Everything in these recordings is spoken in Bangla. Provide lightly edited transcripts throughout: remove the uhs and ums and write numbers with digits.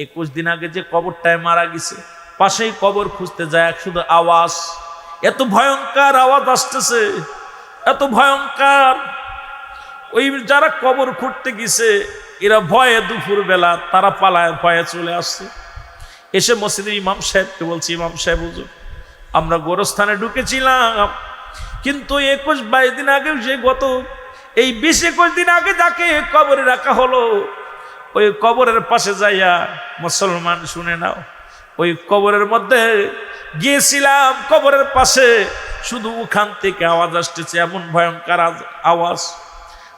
21 দিন আগে যে কবরটায় মারা গেছে, পাশেই কবর খুঁজতে যায়, শুধু আওয়াজ, এত ভয়ঙ্কর আওয়াজ আসতেছে, এত ভয়ঙ্কর। ওই যারা কবর খুঁড়তে গেছে এরা ভয়ে দুপুর বেলা তারা পালায়, ভয়ে চলে আসছে। এসে মসজিদের ইমাম সাহেবকে বলছি, ইমাম সাহেব হুজুর, আমরা গোরস্থানে ঢুকেছিলাম, কিন্তু 21-22 দিন আগে যে গত এই 20-21 দিন আগে যাকে কবরে রাখা হলো, ওই কবরের পাশে যাইয়া মুসলমান শুনে নাও, ওই কবরের মধ্যে গিয়েছিলাম, কবরের পাশে শুধু ওখান থেকে আওয়াজ আসতেছে, এমন ভয়ঙ্কর আওয়াজ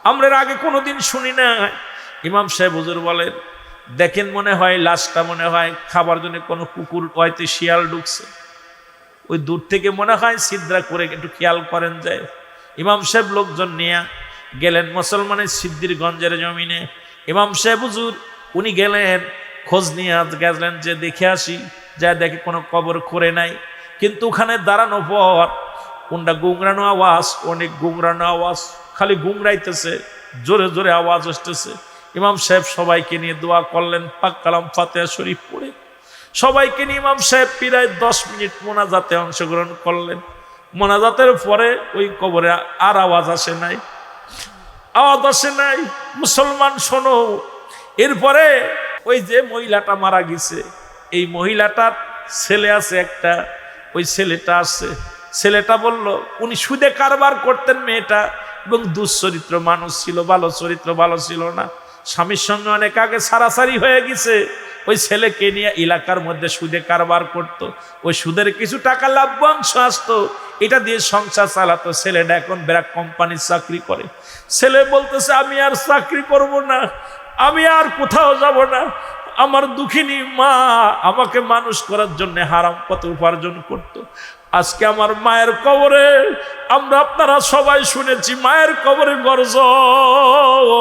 আমরা আগে কোনোদিন শুনি না। ইমাম সাহেব হুজুর বলেন, দেখেন মনে হয় লাশটা মনে হয় খাবার জন্য কোনো কুকুর, হয়তো শিয়াল ঢুকছে, ওই দূর থেকে মনে হয় ছিদ্রা করে, একটু খেয়াল করেন যায়। ইমাম সাহেব লোকজন নিয়ে গেলেন মুসলমানের সিদ্ধিরগঞ্জের জমিনে। ইমাম সাহেব হুজুর উনি গেলেন, খোঁজ নিয়ে গেলেন যে দেখে আসি, যা দেখে কোনো কবর করে নাই। কিন্তু ওখানে দাঁড়ানো পর কোনটা গুংরানো আওয়াজ, অনেক গুংরানো আওয়াজ, খালি গুংরাইতেছে, জোরে জোরে আওয়াজ আসতেছে। ইমাম সাহেব সবাইকে নিয়ে দোয়া করলেন, পাক কালাম ফাতিহা শরীফ পড়ে সবাইকে নিয়ে ইমাম সাহেব প্রায় 10 মিনিট মোনাজাতে অংশগ্রহণ করলেন। মোনাজাতের পরে ওই কবরে আর আওয়াজ আসে নাই, আওয়াজ আসে নাই। মুসলমান শোনো, এরপরে ওই যে মহিলাটা মারা গেছে, এই মহিলাটার ছেলে আছে একটা, ওই ছেলেটা আছে, ছেলেটা বলল উনি সুদে কারবার করতেন মেয়েটা, এবং দুশ্চরিত্র মানুষ ছিল, ভালো চরিত্র ভালো ছিল না, স্বামীর সঙ্গে অনেক আগে সারাসারি হয়ে গেছে। ওই ছেলেকে নিয়ে এলাকার মধ্যে সুদে কারবার করত, ওই সুদের কিছু টাকা লাভ্যাংশ আসতো, এটা দিয়ে সংসার চালাতো। ছেলেটা এখন ব্র্যাক কোম্পানির চাকরি করে। ছেলে বলতেছে আমি আর চাকরি করব না, আমি আর কোথাও যাব না, আমার দুঃখিনী মা আমাকে মানুষ করার জন্য হারাম পথে উপার্জন করত। আজকে আমার মায়ের কবরে, আমরা আপনারা সবাই শুনেছি মায়ের কবরে গর্জন,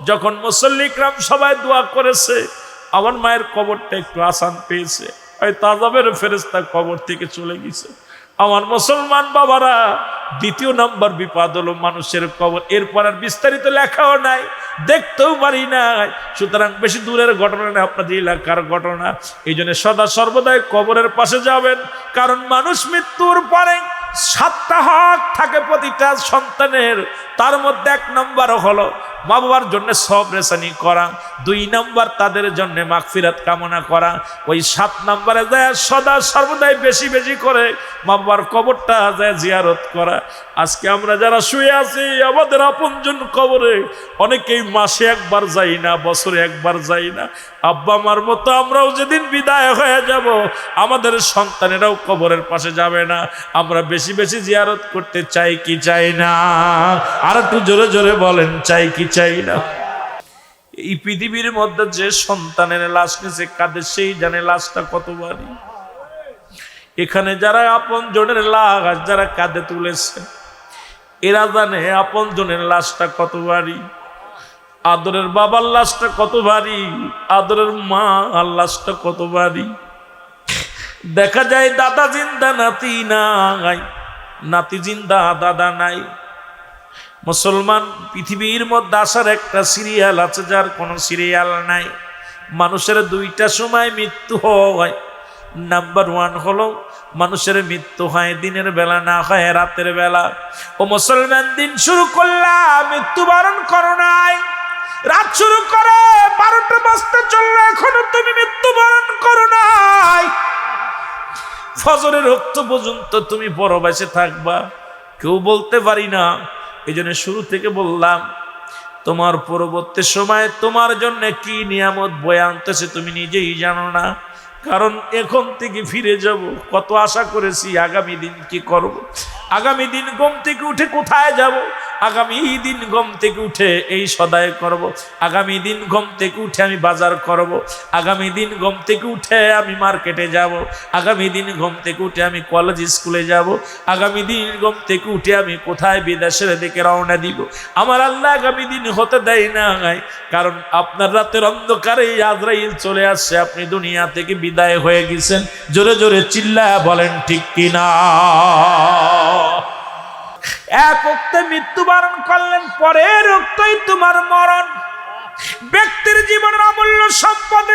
যখন মুসল্লি کرام সবাই দোয়া করেছে, আমার মায়ের কবরটা একটু আসান পেয়েছে, হয়তো আযাবের ফেরেশতা কবর থেকে চলে গেছে। আমার মুসলমান বাবারা, দ্বিতীয় নাম্বার বিপদ হলো মানুষের কবর। এরপর আর বিস্তারিত লেখাও নাই, দেখতেও পারি নাই, সুতরাং বেশি দূরের ঘটনা না, আপনাদের এলাকার ঘটনা। এই জন্য সদা সর্বদাই কবরের পাশে যাবেন, কারণ মানুষ মৃত্যুর পরে 7টা হক থাকে প্রতিটা সন্তানের। তার মধ্যে 1 নম্বর হলো মা বাবার জন্য সবরেসানি করা, 2 নম্বর তাদের জন্য মাগফিরাত কামনা করা, ওই 7 নম্বরে যায় সদা সর্বদাই বেশি বেশি করে মা বাবার কবরটা যায় জিয়ারত করা। আজকে আমরা যারা শুয়ে আছি আমাদের আপনজন কবরে অনেকেই মাসে একবার যাই না, বছরে একবার যাই না। আব্বা আমার মতো আমরাও যেদিন বিদায় হয়ে যাব, আমাদের সন্তানেরাও কবরের পাশে যাবে না। আমরা বেশি বেশি জিয়ারত করতে চাই কি চাই না? আর একটু জোরে জোরে বলেন, চাই কি চাই না? এই পৃথিবীর মধ্যে যে সন্তানের লাশ নিচে কাঁদে সেই জানে লাশটা কত ভারী। এখানে যারা আপন জনের লাশ যারা কাঁধে তুলেছে, এরা জানে আপন জনের লাশটা কত ভারী, আদরের বাবার লাশটা কত ভারী, আদরের মা আর লাশটা কত ভারী। দেখা যায় দাদা জিন্দা নাতি নাই, নাতি জিন্দা দাদা নাই। মুসলমান পৃথিবীর মধ্যে আসার একটা সিরিয়াল আছে, যার কোনো সিরিয়াল নাই। মানুষের 2টা সময় মৃত্যু হয়। নাম্বার 1 হলো মানুষের মৃত্যু হয় দিনের বেলা, না হয় রাতের বেলা। ও মুসলমান, দিন শুরু করলাম মৃত্যুবরণ করো নাই, রাত শুরু করে 12টা বাজতে চললো, এখনো তুমি মৃত্যুবরণ করো নাই। ফজরের রক্ত পর্যন্ত তুমি বড় বেঁচে থাকবা, কেউ বলতে পারি না। এই জন্য শুরু থেকে বললাম, তোমার পরবর্তী সময় তোমার জন্য কি নিয়ামত বয়ে আনতেছে তুমি নিজেই জানো না। কারণ এখন থেকে ফিরে যাব, কত আশা করেছি আগামী দিন কি করব, আগামী দিন ঘুম থেকে উঠে কোথায় যাব, আগামী দিন ঘুম থেকে উঠে এই সদায় করব, আগামী দিন ঘুম থেকে উঠে আমি বাজার করব, আগামী দিন ঘুম থেকে উঠে আমি মার্কেটে যাব, আগামী দিন ঘুম থেকে উঠে আমি কলেজ স্কুলে যাব, আগামী দিন ঘুম থেকে উঠে আমি কোথায় বিদেশের দিকে রওনা দিব। আমার আল্লাহ আগামী দিন হতে দেয় না, কারণ আপনার রাতের অন্ধকারে আজরাইল চলে আসছে, আপনি দুনিয়া থেকে বিদায় হয়ে গেছেন। জোরে জোরে চিল্লায়া বলেন ঠিক কিনা? এক ওক্তে মৃত্যুবরণ করলেন, পরের ওক্তেই তোমার মরণ। ব্যক্তির জীবনের অমূল্য সম্পদ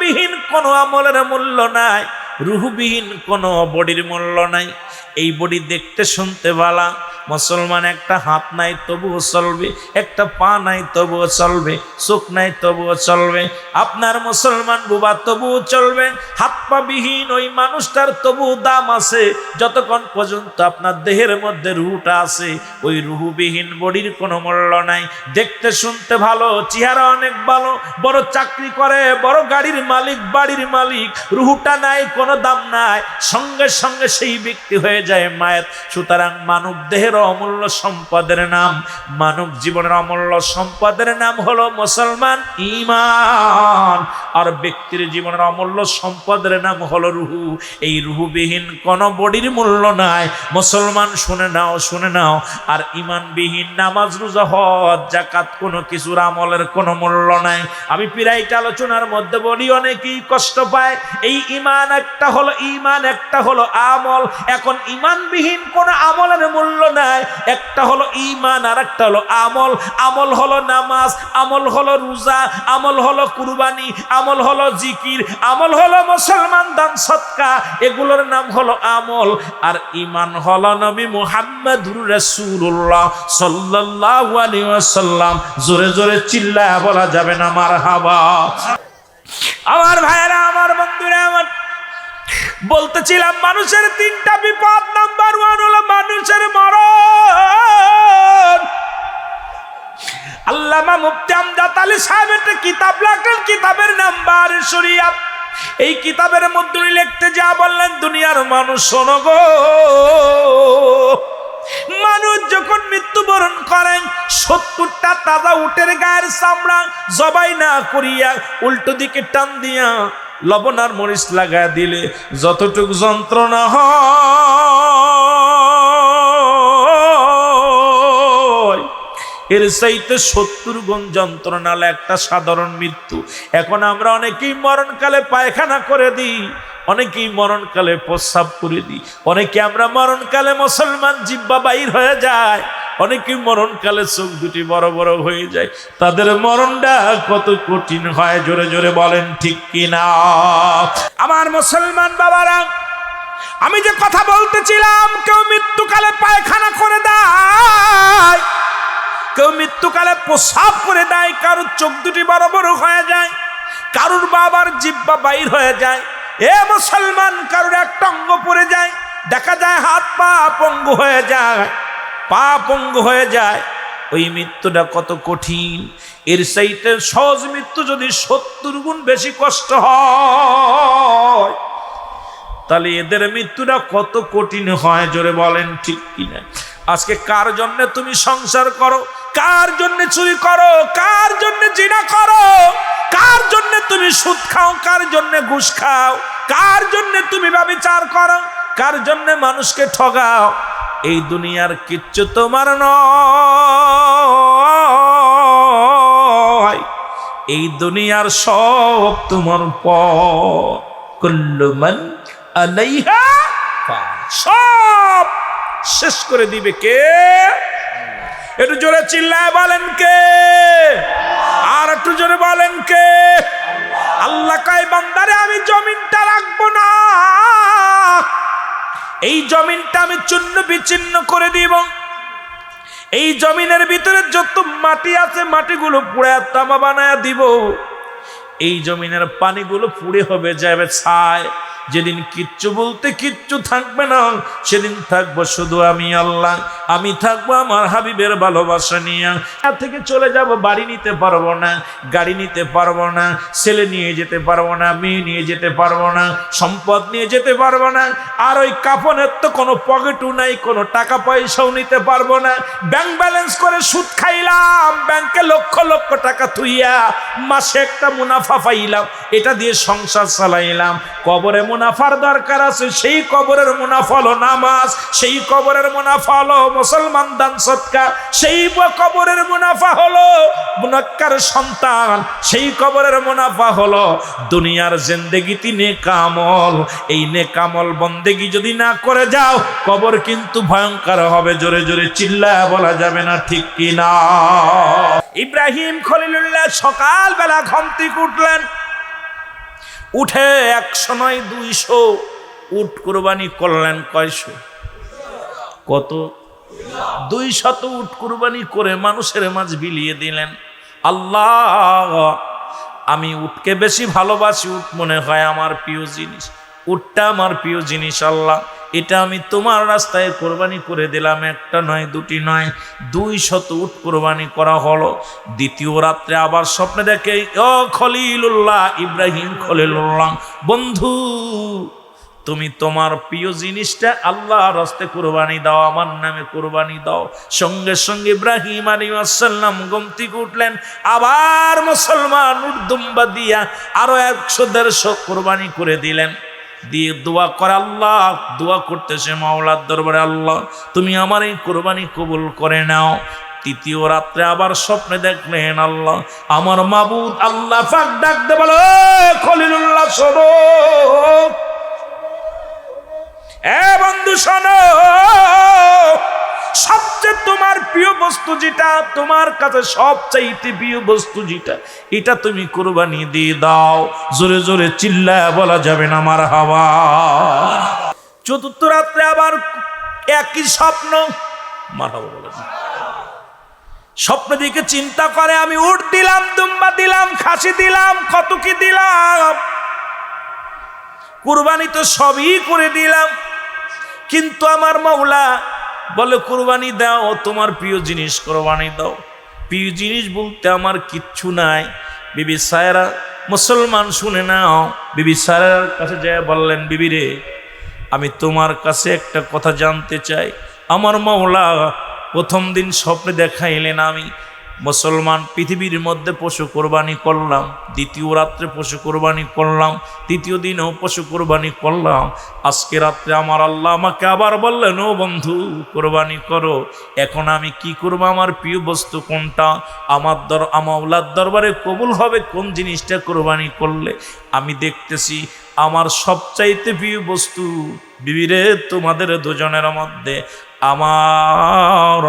ইমানবিহীন কোনো আমলের মূল্য নাই, রুহবিহীন কোনো বডির মূল্য নাই। এই বডি দেখতে শুনতে ভালো, মুসলমান একটা হাত নাই তবুও চলবে, একটা পা নাই তবুও চলবে, চোখ নাই তবুও চলবে, আপনার মুসলমান বুবা তবুও চলবে। হাত পা বিহীন ওই মানুষটার তবুও দাম আছে যতক্ষণ পর্যন্ত আপনার দেহের মধ্যে রুহটা আছে। ওই রুহবিহীন বডির কোনো মূল্য নাই। দেখতে শুনতে ভালো, চেহারা অনেক ভালো, বড় চাকরি করে, বড় গাড়ির মালিক, বাড়ির মালিক, রুহটা নাই, কোনো দাম নাই, সঙ্গে সঙ্গে সেই ব্যক্তি হয়ে যায় মায়ের। সুতরাং মানব দেহের অমূল্য সম্পদের নাম, মানব জীবনের অমূল্য সম্পদের নাম হলো মুসলমান, ঈমান। আর ব্যক্তির জীবনের অমূল্য সম্পদের নাম হলো রুহু। এই রুহুবিহীন কোন বডির মূল্য নাই। মুসলমান শুনে নাও, শুনে নাও। আর ঈমানবিহীন নামাজ, রোজা, হজ, যাকাত কোনো কিছুর আমলের কোনো মূল্য নাই। আমি প্রায়টা আলোচনার মধ্যে বলি, অনেকেই কষ্ট পায়। এই ঈমান একটা হলো ঈমান, একটা হলো আমল। এখন ঈমানবিহীন কোনো আমলের মূল্য নাই। একটা হলো ঈমান আর একটা হলো আমল। আমল হলো নামাজ, আমল হলো রোজা, আমল হলো কুরবানি, আমল হলো জিকির, আমল হলো মুসলমান দান সদকা, এগুলোর নাম হলো আমল। আর ঈমান হলো নবী মুহাম্মদুর রাসূলুল্লাহ সাল্লাল্লাহু আলাইহি ওয়াসাল্লাম। জোরে জোরে চিল্লায়া বলা যাবে না মারহাবা। আমার ভাইরা, আমার বন্ধুরা, আমার বলতেছিলাম মানুষের তিনটা বিপদ। নাম্বার 1 হলো মানুষের মরণ। আল্লামা মুফতি আমজাদ আলী সাহেব একটা কিতাব লেখেন, কিতাবের নাম বারে শরিয়াত। এই কিতাবের মধ্যে লিখতে যা বললেন, দুনিয়ার মানুষ শোনো গো, মানুষ যখন মৃত্যুবরণ করেন 70টা তাজা উটের গায়ের চামড়া জবাই না করিয়া উল্টো দিকে টান দিয়া লবণ আর মরিচ লাগা দিলে যতটুকু যন্ত্রণা হয়, এর চাইতে 70 গুণ যন্ত্রণা একটা সাধারণ মৃত্যু। এখন আমরা অনেকেই মরণকালে পায়খানা করে দিই, অনেকেই মরণকালে প্রস্রাব করে দিই, অনেকে আমরা মরণকালে মুসলমান জিহ্বা বাইর হয়ে যায়, অনেকে মরণকালে চোখ দুটি বড় বড় হয়ে যায়। তাদের মরণটা কত কঠিন হয়, জোরে জোরে বলেন ঠিক কিনা? আমার মুসলমান বাবারা, আমি যে কথা বলতেছিলাম, কেউ মৃত্যুকালে পায়খানা করে দেয়, কেউ মৃত্যুকালে প্রস্রাব করে দেয়, কারোর চোখ দুটি বড় বড় হয়ে যায়, কারোর বাবার জিহ্বা বাইর হয়ে যায়। এ মুসলমান, কারোর একটা অঙ্গ পড়ে যায়, দেখা যায় হাত পা পঙ্গু হয়ে যায়, পা পঙ্গু হয়ে যায়। ওই মৃত্যুটা কত কঠিন। এর চাইতে সহজ মৃত্যু যদি 70 গুণ বেশি কষ্ট হয়, তাহলে এদের মৃত্যুটা কত কঠিন হয়, জোরে বলেন ঠিক কিনা? আজকে কার জন্য তুমি সংসার করো, কার জন্য চুরি করো, কার জন্য জিনা করো, কার জন্য তুমি সুদ খাও, কার জন্য ঘুষ খাও, কার জন্য তুমি ব্যভিচার করো, কার জন্য মানুষকে ঠগাও, এই দুনিয়ার কিচ্ছু তোমার নয়। এই দুনিয়ার সব তোমার পর। কুল্লু মান আলাইহা ফান, সব শেষ করে দিবে কে? একটু জোরে চিল্লায় বলেন কে? আর একটু জোরে বলেন কে? আল্লাহ কয়, বান্দারে আমি জমিনটা রাখবো না, এই জমিনটা আমি চূর্ণ বিচ্ছিন্ন করে দিব। এই জমিনের ভিতরে যত মাটি আছে মাটিগুলো পুড়ে তামা বানায়া দিব। এই জমিনের পানিগুলো পুড়ে হবে যাবে ছাই। যেদিন কিচ্ছু বলতে কিচ্ছু থাকবে না, সেদিন থাকবো শুধু আমি আল্লাহ। আমি থাকবো আমার হাবিবের ভালোবাসা নিয়ে। আর থেকে চলে যাব, বাড়ি নিতে পারবো না, গাড়ি নিতে পারবো না, ছেলে নিয়ে যেতে পারবো না, মেয়ে নিয়ে যেতে পারবো না, সম্পদ নিয়ে যেতে পারবো না। আর ওই কাফনের তো কোনো পকেটও নাই, কোনো টাকা পয়সাও নিতে পারবো না। ব্যাংক ব্যালেন্স করে সুদ খাইলাম, ব্যাংকে লক্ষ লক্ষ টাকা থুইয়া মাসে একটা মুনাফা পাইলাম, এটা দিয়ে সংসার চালাইলাম। কবরে মুনাফার দরকার আছে, সেই কবরের মুনাফা হলো নামাজ, সেই কবরের মুনাফা হলো মুসলমান দান সদকা, সেই কবরের মুনাফা হলো মুনাক্কার সন্তান, সেই কবরের মুনাফা হলো দুনিয়ার জিন্দেগিতে নেক আমল। এই নেক আমল বন্দেগি যদি না করে যাও, কবর কিন্তু ভয়ঙ্কর হবে। জোরে জোরে চিল্লায়া বলা যাবে না ঠিক কিনা? ইব্রাহিম খলিলুল্লাহ সকালবেলা ঘুম থেকে উঠলেন, উঠে 100 নয় 200 উট কুরবানি করলেন। কয়শো? কত? 200 উট কুরবানি করে মানুষের মাঝ বিলিয়ে দিলেন। আল্লাহ, আমি উটকে বেশি ভালোবাসি, উট মনে হয় আমার প্রিয় জিনিস, উটটা আমার প্রিয় জিনিস। আল্লাহ, এটা আমি তোমার রাস্তায় কোরবানি করে দিলাম। একটা নয়, দুটি নয়, 200 উট কোরবানি করা হলো। দ্বিতীয় রাত্রে আবার স্বপ্নে দেখে, ও খলিলুল্লাহ, ইব্রাহিম খলিলুল্লাহ, বন্ধু, তুমি তোমার প্রিয় জিনিসটা আল্লাহর রাস্তায় কুরবানি দাও, আমার নামে কুরবানি দাও। সঙ্গে সঙ্গে ইব্রাহিম আলাইহিস সালাম ঘুম থেকে উঠলেন, আবার মুসলমান উট দুম্বা দিয়া আরো 100-150 কুরবানি করে দিলেন। দিয়ে দোয়া করে, আল্লাহ দোয়া করতেছে মাওলার দরবারে, আল্লাহ তুমি আমার এই কুরবানি কবুল করে নাও। তৃতীয় রাত্রে আবার স্বপ্নে দেখলেন, আল্লাহ আমার মাবুদ আল্লাহ পাক ডাক দে বলে, খলিলুল্লাহ শোনো, এ বন্ধু শোনো, সবচেয়ে তোমার প্রিয় বস্তু যেটা, তোমার কাছে সবচাইতে প্রিয় বস্তু যেটা, এটা তুমি কুরবানি দিয়ে দাও। জোরে জোরে চিল্লায় বলা যাবে না মারহাবা। চতুর্থ রাত্রে আবার একই স্বপ্ন, মারহাবা বলে না। স্বপ্ন দিকে চিন্তা করে, আমি উট দিলাম, দুম্বা দিলাম, খাসি দিলাম, কত কি দিলাম, কুরবানি তো সবই করে দিলাম, কিন্তু আমার মাওলা বলে কুরবানি দাও, তোমার প্রিয় জিনিস কুরবানি দাও। প্রিয় জিনিস বলতে আমার কিচ্ছু নাই। বিবি সায়রা, মুসলমান শুনে নাও, বিবি সায়রার কাছে যায় বললেন, বিবি রে, আমি তোমার কাছে একটা কথা জানতে চাই। আমার মাওলা প্রথম দিন স্বপ্নে দেখাইলেন আমি মুসলমান পৃথিবীর মধ্যে পশু কোরবানি করলাম, দ্বিতীয় রাত্রে পশু কোরবানি করলাম, তৃতীয় দিনও পশু কোরবানি করলাম। আজকে রাত্রে আমার আল্লাহ আমাকে আবার বললেন, ও বন্ধু কোরবানি করো। এখন আমি কি করবো? আমার প্রিয় বস্তু কোনটা? আমার আল্লাহর দরবারে কবুল হবে কোন জিনিসটা কোরবানি করলে? আমি দেখতেছি আমার সবচাইতে প্রিয় বস্তু, বিবিরে তোমাদের দুজনের মধ্যে আমার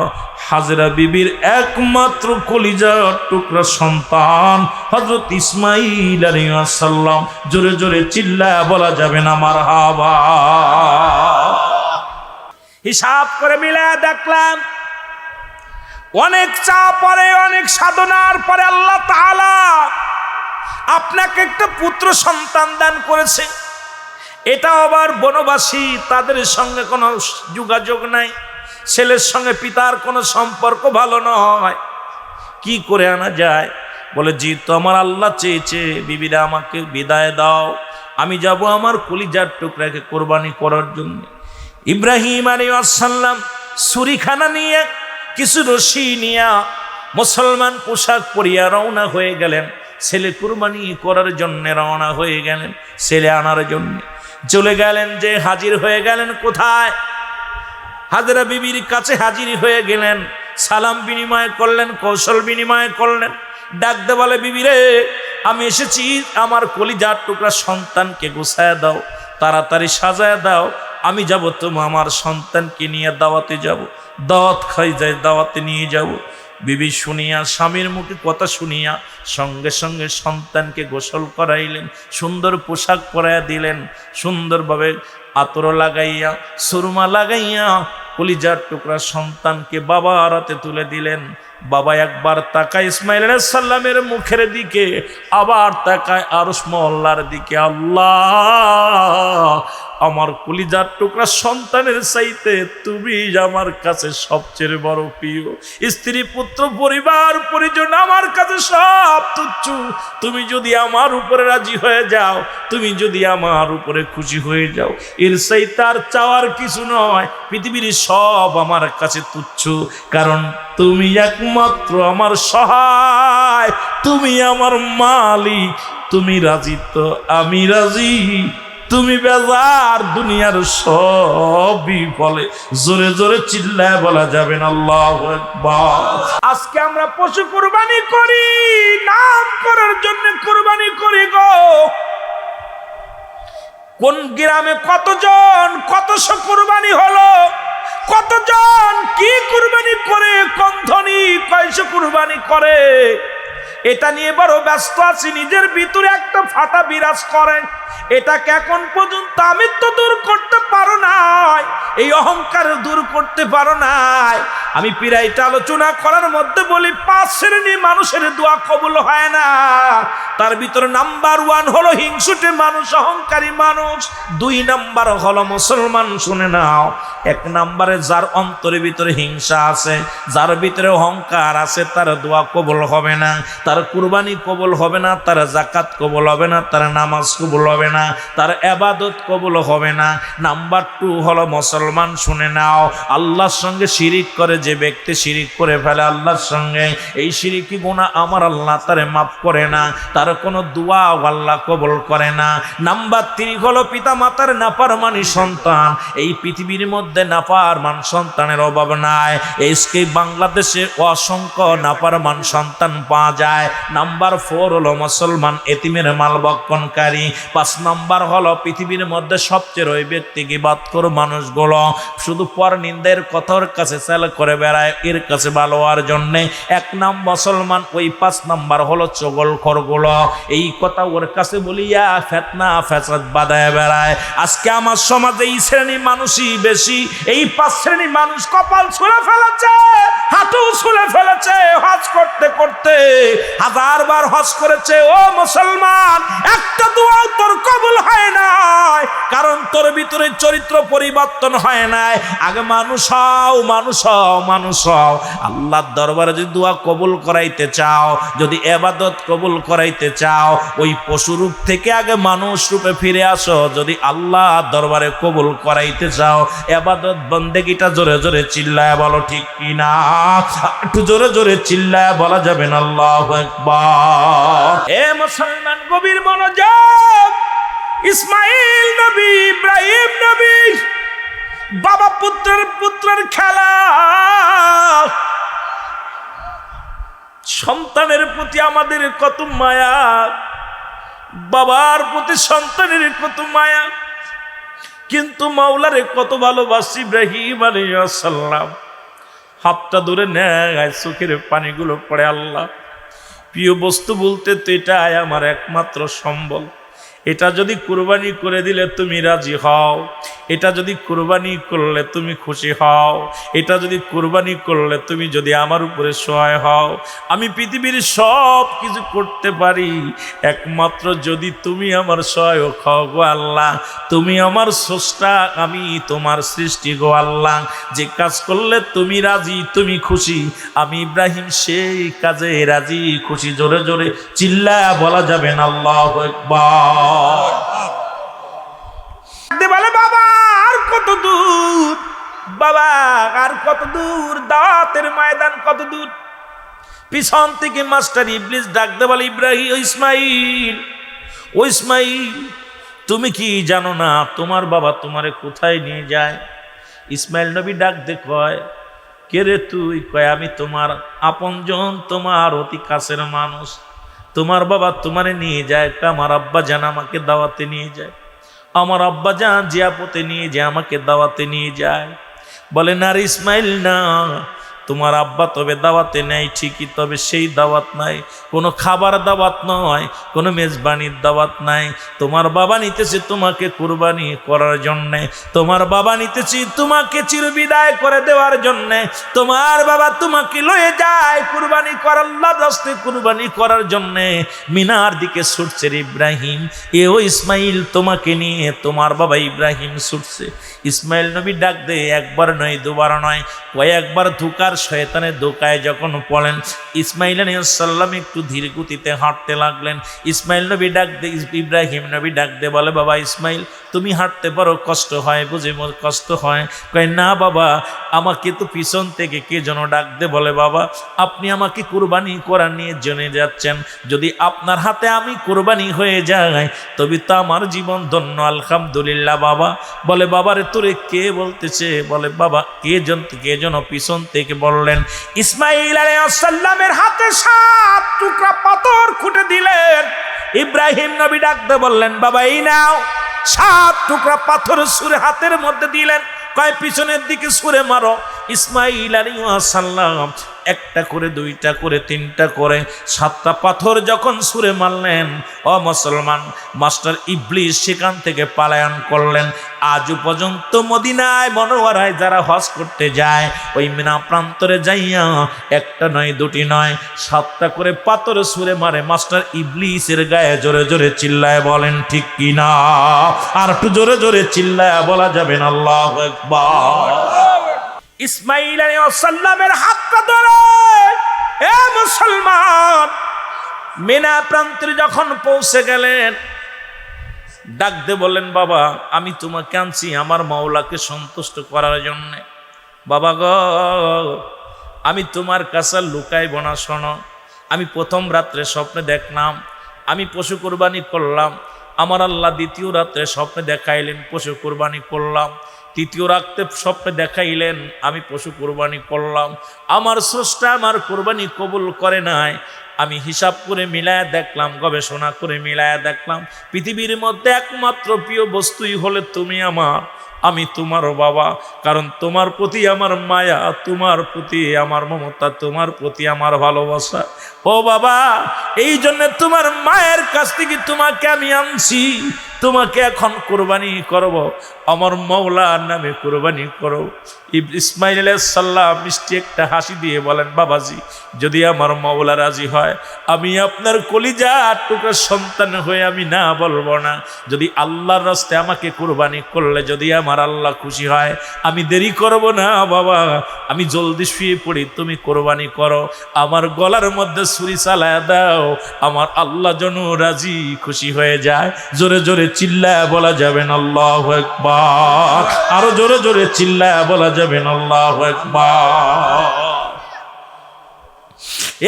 হাজরা বিবির একমাত্র কলিজার টুকরা সন্তান হযরত ইসমাঈল আলাইহিস সালাম। জোরে জোরে চিল্লায়া বলা যাবে না মারহাবা। হিসাব করে মিলায়া দেখলাম, অনেক চাপ পরে, অনেক সাধনার পরে আল্লাহ তাআলা আপনাকে একটা পুত্র সন্তান দান করেছে। এটা আবার বনবাসী, তাদের সঙ্গে কোনো যোগাযোগ নাই, ছেলের সঙ্গে পিতার কোনো সম্পর্ক ভালো নয়, কি করে আনা যায়? বলে, জি তো আমার আল্লাহ চেয়েছে, বিবিরা আমাকে বিদায় দাও, আমি যাব আমার কলিজার টুকরাকে কোরবানি করার জন্য। ইব্রাহিম আলাইহিস সালাম ছুরিখানা নিয়ে, কিছু রশি নিয়ে মুসলমান পোশাক পরিয়া রওনা হয়ে গেলেন। ছেলে কুরবানি করার জন্য রওনা হয়ে গেলেন, ছেলে আনার জন্য চলে গেলেন। যে হাজির হয়ে গেলেন কোথায়? হাজরা বিবির কাছে হাজির হয়ে গেলেন। সালাম বিনিময় করলেন, কৌশল বিনিময় করলেন। ডাকতে বলে, বিবি রে, আমি এসেছি, আমার কলিজার টুকরা সন্তানকে গোছায় দাও, তাড়াতাড়ি সাজায় দাও, আমি যাব তো আমার সন্তানকে নিয়ে দাওয়াতে যাব, দাওয়াত খাই যায়, দাওয়াতে নিয়ে যাব। বিবি শুনিয়া, স্বামীর মুখে কথা শুনিয়া সঙ্গে সঙ্গে সন্তানকে গোসল করাইলেন, সুন্দর পোশাক পরাইয়া দিলেন, সুন্দরভাবে আতর লাগাইয়া, সুরমা লাগাইয়া কলিজার টুকরা সন্তানকে বাবার হাতে তুলে দিলেন। বাবা একবার তাকায় ইসমাইল আলাইহিস সালামের মুখের দিকে, আবার তাকায় আরশ মহল্লার দিকে। আল্লাহ, আমার কলিজার টুকরা সন্তানের চাইতে তুমি আমার কাছে সবচেয়ে বড় প্রিয়। স্ত্রী পুত্র পরিবার পরিজন আমার কাছে সব তুচ্ছ। তুমি যদি আমার উপরে রাজি হয়ে যাও, তুমি যদি আমার উপরে খুশি হয়ে যাও, এর চাইতে আর চাওয়ার কিছু নয়। পৃথিবীর সব আমার কাছে তুচ্ছ, কারণ তুমি একমাত্র আমার সহায়, তুমি আমার মালিক। তুমি রাজি তো আমি রাজি, তুমি বেজার দুনিয়ার সবই বলে। জোরে জোরে চিল্লায় বলা যাবে না আল্লাহু আকবার। আজকে আমরা পশু কুরবানি করি, নাম করার জন্য কুরবানি করি গো। কোন গ্রামে কতজন কতশো কুরবানি হলো, কতজন কি কুরবানি করে, কোন ধনী কয়শো কুরবানি করে। এটা নিয়ে বড় ব্যস্ত আছি, নিজের ভিতরে একটা ফাটা বিরাজ করে, এটাকে এখন পর্যন্ত আমি তো দূর করতে পারো নাই, এই অহংকার দূর করতে পারো নাই। আমি পিরাইটা আলোচনা করার মধ্যে বলি 5 শ্রেণী মানুষের দোয়া কবুল হয় না। তার ভিতরে নাম্বার 1 হলো হিংসুটে মানুষ, অহংকারী মানুষ। 2 নাম্বার হলো মুসলমান, শুনে নাও। 1 নাম্বারে যার অন্তরের ভিতরে হিংসা আছে, যার ভিতরে অহংকার আছে, তার দোয়া কবুল হবে না, তার কুরবানি কবুল হবে না, তার যাকাত কবুল হবে না, তার নামাজ কবুল হবে না, তার ইবাদত কবুল হবে না। নাম্বার 2 হলো মুসলমান, শুনে নাও। আল্লাহর সঙ্গে শিরিক করে যে ব্যক্তি শিরিক করে ফেলে আল্লাহর সঙ্গে, এই শিরিকি গুনাহ আমার আল্লাহ তারে মাফ করে না, তার কোনো দোয়া আল্লাহ কবুল করে না। নাম্বার 3 হলো পিতা মাতার নাফরমানি সন্তান। এই পৃথিবীর মধ্যে নাফরমান সন্তানের অভাব নাই, এই বাংলাদেশে অসংখ্য নাফরমান সন্তান পাওয়া যায়। নাম্বার 4 হলো মুসলমান এতিমের মাল বক্ষণকারী। 5 নাম্বার হলো পৃথিবীর মধ্যে সবচেয়ে ওই ব্যক্তি গীবত করে মানুষগুলো শুধু পর নিন্দের কথার কাছে চাল করে বেড়ায়, এর কাছে ভালো হওয়ার জন্যে। 1 নাম মুসলমান, ওই 5 নাম্বার হলো চগলখড়গুলো, এই কথা ওর কাছে বলিয়া ফেতনা ফ্যাসাদ বাঁধায় বেড়ায়। আজকে আমার সমাজে এই শ্রেণী মানুষই বেশি। এই 5 শ্রেণী মানুষ কপাল ছুঁড়ে ফেলেছে, হাঁটু ছুঁড়ে ফেলেছে, হজ করতে করতে 1000 বার হজ করেছে। ও মুসলমান, একটা দোয়া তোর কবুল হয় নাই, কারণ তোর ভিতরে চরিত্র পরিবর্তন হয় নাই। আগে মানুষ হও, মানুষ হও, মানুষ হও। আল্লাহর দরবারে যদি দোয়া কবুল করাইতে চাও, যদি ইবাদত কবুল করাইতে চাও, ওই পশুরূপ থেকে আগে মানুষ রূপে ফিরে আসো। যদি আল্লাহর দরবারে কবুল করাইতে চাও, ইবাদত বন্দেগীটা জোরে জোরে চিল্লায় বলো, ঠিক কিনা? একটু জোরে জোরে চিল্লায় বলা যাবে না আল্লাহু আকবার। এ মুসলমান, গভীর মনোযোগ। ইসমাইল নবী, ইব্রাহিম নবী, বাবা পুত্রের খেলা। সন্তানের প্রতি আমাদের কত মায়া, বাবার প্রতি সন্তানের কত মায়া, কিন্তু মাওলারে কত ভালোবাসি ইব্রাহিম আলাইহিস সালাম। হাতটা ধরে নেয়, চোখের পানিগুলো পড়ে। আল্লাহ, প্রিয় বস্তু বলতে তো এটাই আমার একমাত্র সম্বল। এটা যদি কুরবানি করে দিলে তুমি রাজি হও, এটা যদি কুরবানি করলে তুমি খুশি হও, এটা যদি কুরবানি করলে তুমি যদি আমার উপরে সহায় হও। আমি পৃথিবীর সব কিছু করতে পারি, একমাত্র যদি তুমি আমার সহায়ক হও গো আল্লাহ। তুমি আমার স্রষ্টা, আমি তোমার সৃষ্টি গো আল্লাহ। যে কাজ করলে তুমি রাজি, তুমি খুশি, আমি ইব্রাহিম সেই কাজে রাজি খুশি। জোরে জোরে চিল্লায়া বলা যাবে না আল্লাহু আকবার। বলে, বাবা আর কত দূর, বাবা আর কত দূর, দাওয়াতের ময়দান কত দূর। পিছন থেকে মাস্টার ইবলিস ডাকতে বলে, ইব্রাহিম, ইসমাইল, ও ইসমাইল, তুমি কি জানো না তোমার বাবা তোমারে কোথায় নিয়ে যায়? ইসমাইল নবী ডাকতে কয়, কে রে তুই? কয়, আমি তোমার আপনজন, তোমার অতি কাছের মানুষ। তোমার বাবা তোমারে নিয়ে যায়, আমার আব্বা জান আমাকে দাওয়াতে নিয়ে যায়, আমার আব্বা জান জিয়াপতে নিয়ে যায়, আমাকে দাওয়াতে নিয়ে যায়। বলে, না রে ইসমাইল, না, তোমার আব্বা তবে দাওয়াতে নেই ঠিকই, তবে সেই দাওয়াত নাই, কোনো খাবার দাওয়াত নয়, কোনো মেজবানির দাওয়াত নাই। তোমার বাবা নিতেছে তোমাকে কুরবানি করার জন্যে, তোমার বাবা নিতেছি তোমাকে চিরবিদায় করে দেওয়ার জন্যে। তোমার বাবা তোমাকে লয়ে যায় কুরবানি করার, আল্লাহর রাস্তায় কুরবানি করার জন্যে। মিনার দিকে ছুটছে ইব্রাহিম, এও ইসমাইল তোমাকে নিয়ে তোমার বাবা ইব্রাহিম ছুটছে। ইসমাইল নবী ডাক দে, একবার নয়, দুবার নয়, কয়েকবার ধোকার শয়তানের ধোকায় যখন পড়েন, ইসমাইল আলাইহিস সালাম একটু ধীর গতিতে হাঁটতে লাগলেন। ইসমাইল নবী ডাক দে, ইব্রাহিম নবী ডাক দে, বলে, বাবা ইসমাইল, তুমি হাঁটতে পারো, কষ্ট হয় বুঝি? কষ্ট হয়? কয়, না বাবা, আমাকে তো পিছন থেকে কে যেন ডাক দে। বলে, বাবা আপনি আমাকে কুরবানি করার নিয়ে জেনে যাচ্ছেন, যদি আপনার হাতে আমি কুরবানি হয়ে যাই তবে তো আমার জীবন ধন্য, আলহামদুলিল্লাহ। বাবা বলে, বাবারে তোরে কে বলতেছে? বলে, বাবা কে যেন পিছন থেকে বললেন। ইসমাইল আলাইহিস সালামের হাতে 7 টুকরা পাথর খুঁটে দিলেন। ইব্রাহিম নবী ডাকতে বললেন, বাবা এই নাও। 7 টুকরা পাথর ছুঁড়ে হাতের মধ্যে দিলেন, কয় পিছনের দিকে ছুঁড়ে মারো। ইসমাইল আলাইহিস সালাম একটা করে, দুইটা করে, তিনটা করে, 7টা পাথর যখন ছুঁড়ে মারলেন, ও মুসলমান, মাস্টার ইবলিস সেখান থেকে পলায়ন করলেন। আজও পর্যন্ত মদিনায় মনোয়ারায় যারা হজ করতে যায়, ওই মিনা প্রান্তরে যাইয়া একটা নয়, দুটি নয়, 7টা করে পাথর ছুঁড়ে মারে মাস্টার ইবলিসের গায়ে। জোরে জোরে চিল্লায় বলেন ঠিক কিনা? আর একটু জোরে জোরে চিল্লায় বলা যাবে না আল্লাহু আকবার। ইসমাইল আলাইহিস সালামের হাতটা ধরে এ মুসলমান মিনা প্রান্তরে যখন পৌঁছে গেলেন, ডাক দিয়ে বললেন, বাবা আমি তোমাকে আনছি আমার মাওলাকে সন্তুষ্ট করার জন্য। বাবা গো, আমি তোমার কাছে লুকাইব না। শোনো, আমি প্রথম রাত্রে স্বপ্নে দেখলাম আমি পশু কুরবানি করলাম। আমার আল্লাহ দ্বিতীয় রাত্রে স্বপ্নে দেখাইলেন পশু কুরবানি করলাম। তৃতীয় রাত্রে স্বপ্নে দেখাইলেন আমি পশু কুরবানি করলাম। আমার স্রষ্টা আমার কুরবানি কবুল করে নাই। আমি হিসাব করে মিলায়া দেখলাম, গবেষণা করে মিলায়া দেখলাম, পৃথিবীর মধ্যে একমাত্র প্রিয় বস্তুই হলে তুমি আমার, আমি তোমারও বাবা। কারণ তোমার প্রতি আমার মায়া, তোমার প্রতি আমার মমতা, তোমার প্রতি আমার ভালোবাসা। ও বাবা, এই জন্য তোমার মায়ের কাছ থেকে তোমাকে আমি আনছি। তোমাকে এখন কোরবানি করব, আমার মাওলার নামে কোরবানি করো। ইসমাইল আলাইহিস সালাম মিষ্টি একটা হাসি দিয়ে বলেন, বাবাজি যদি আমার মাওলা রাজি হয়, আমি আপনার কলিজা টুকরা সন্তান হয়ে আমি না বলবো না। যদি আল্লাহর রাস্তায় আমাকে কোরবানি করলে যদি আমার আল্লাহ খুশি হয়, আমি দেরি করব না বাবা, আমি জলদি শুয়ে পড়ি, তুমি কোরবানি করো। আমার গলার মধ্যে ছুরি চালায় দাও, আমার আল্লাহ যেন রাজি খুশি হয়ে যায়। জোরে জোরে চিল্লায় বলা যাবেন আল্লাহু আকবার। আরো জোরে জোরে চিল্লায় বলা যাবেন আল্লাহু আকবার।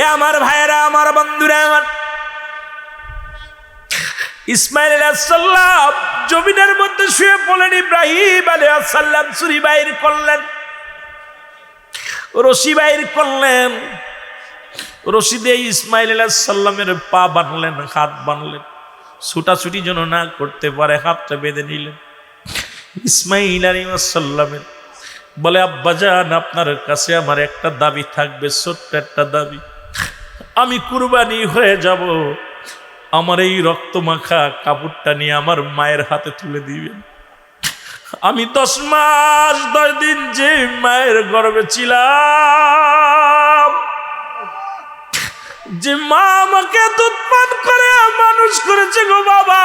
এ আমার ভাইরা, আমার বন্ধুরা, আমার ইসমাইল আলাইহিস সালাম জমিনের মধ্যে শুয়ে পড়লেন। ইব্রাহিম আলাইহিস সালাম ছুরি বাইর করলেন, রশি বাইর করলেন, রশি দিয়ে ইসমাইল আলাইহিস সালামের পা বাঁধলেন, হাত বাঁধলেন, ছুটাছুটি যেন না করতে পারে হাতটা বেঁধে নিলেন। ইসমাইল আলাইহিস সালামের বলে, আব্বাজান আপনার কাছে আমার একটা দাবি থাকবে, ছোট্ট একটা দাবি। আমি কুরবানি হয়ে যাব, আমার এই রক্ত মাখা কাপড়টা নিয়ে আমার মায়ের হাতে তুলে দিবেন। আমি 10 মাস 10 দিন যে মায়ের গর্ভে ছিলাম, যে মা আমাকে দুধ পান করে মানুষ করেছে গো বাবা,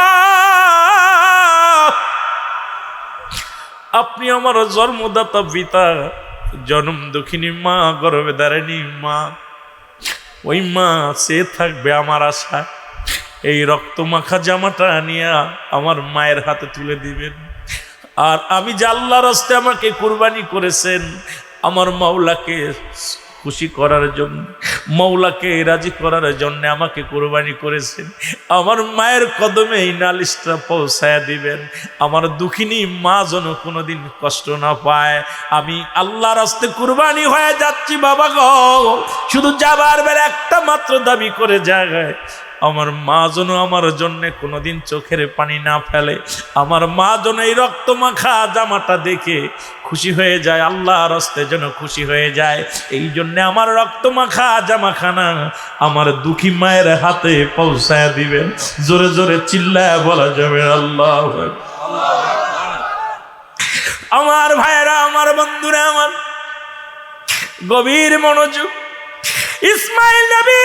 আপনি আমার জন্মদাতা পিতা, জন্ম দুঃখিনী মা, গর্ভে ধারিণী মা, ওই মা সে থাকবে আমার আশা। এই রক্ত মাখা জামাটা নিয়ে আমার মায়ের হাতে তুলে দিবেন। আর আমি যে আল্লাহর রাস্তায় আমাকে কুরবানি করেছেন, আমার মাওলাকে খুশি করার জন্য, মাওলাকে রাজি করার জন্য আমাকে কুরবানি করেছেন, আমার মায়ের কদমে এই নালিশটা পৌঁছায় দিবেন। আমার দুঃখিনী মা যেন কোনোদিন কষ্ট না পায়। আমি আল্লাহর রাস্তায় কুরবানি হয়ে যাচ্ছি বাবা গো, শুধু যাবার বেলা একটা মাত্র দাবি করে জায়গায়, আমার মা যেন আমার জন্য কোনোদিন চোখের পানি না ফেলে, আমার মা যেন এই রক্ত মাখা জামাটা দেখে খুশি হয়ে যায়, আল্লাহর রাস্তায় যেন খুশি হয়ে যায়। এই জন্য আমার রক্ত মাখা জামাখানা আমার দুঃখী মায়ের হাতে পৌঁছায় দিবেন। জোরে জোরে চিল্লায় বলা যাবে আল্লাহু আকবার। আমার ভাইয়েরা, আমার বন্ধুরা, আমার গভীর মনোযোগ। ইসমাইল নবী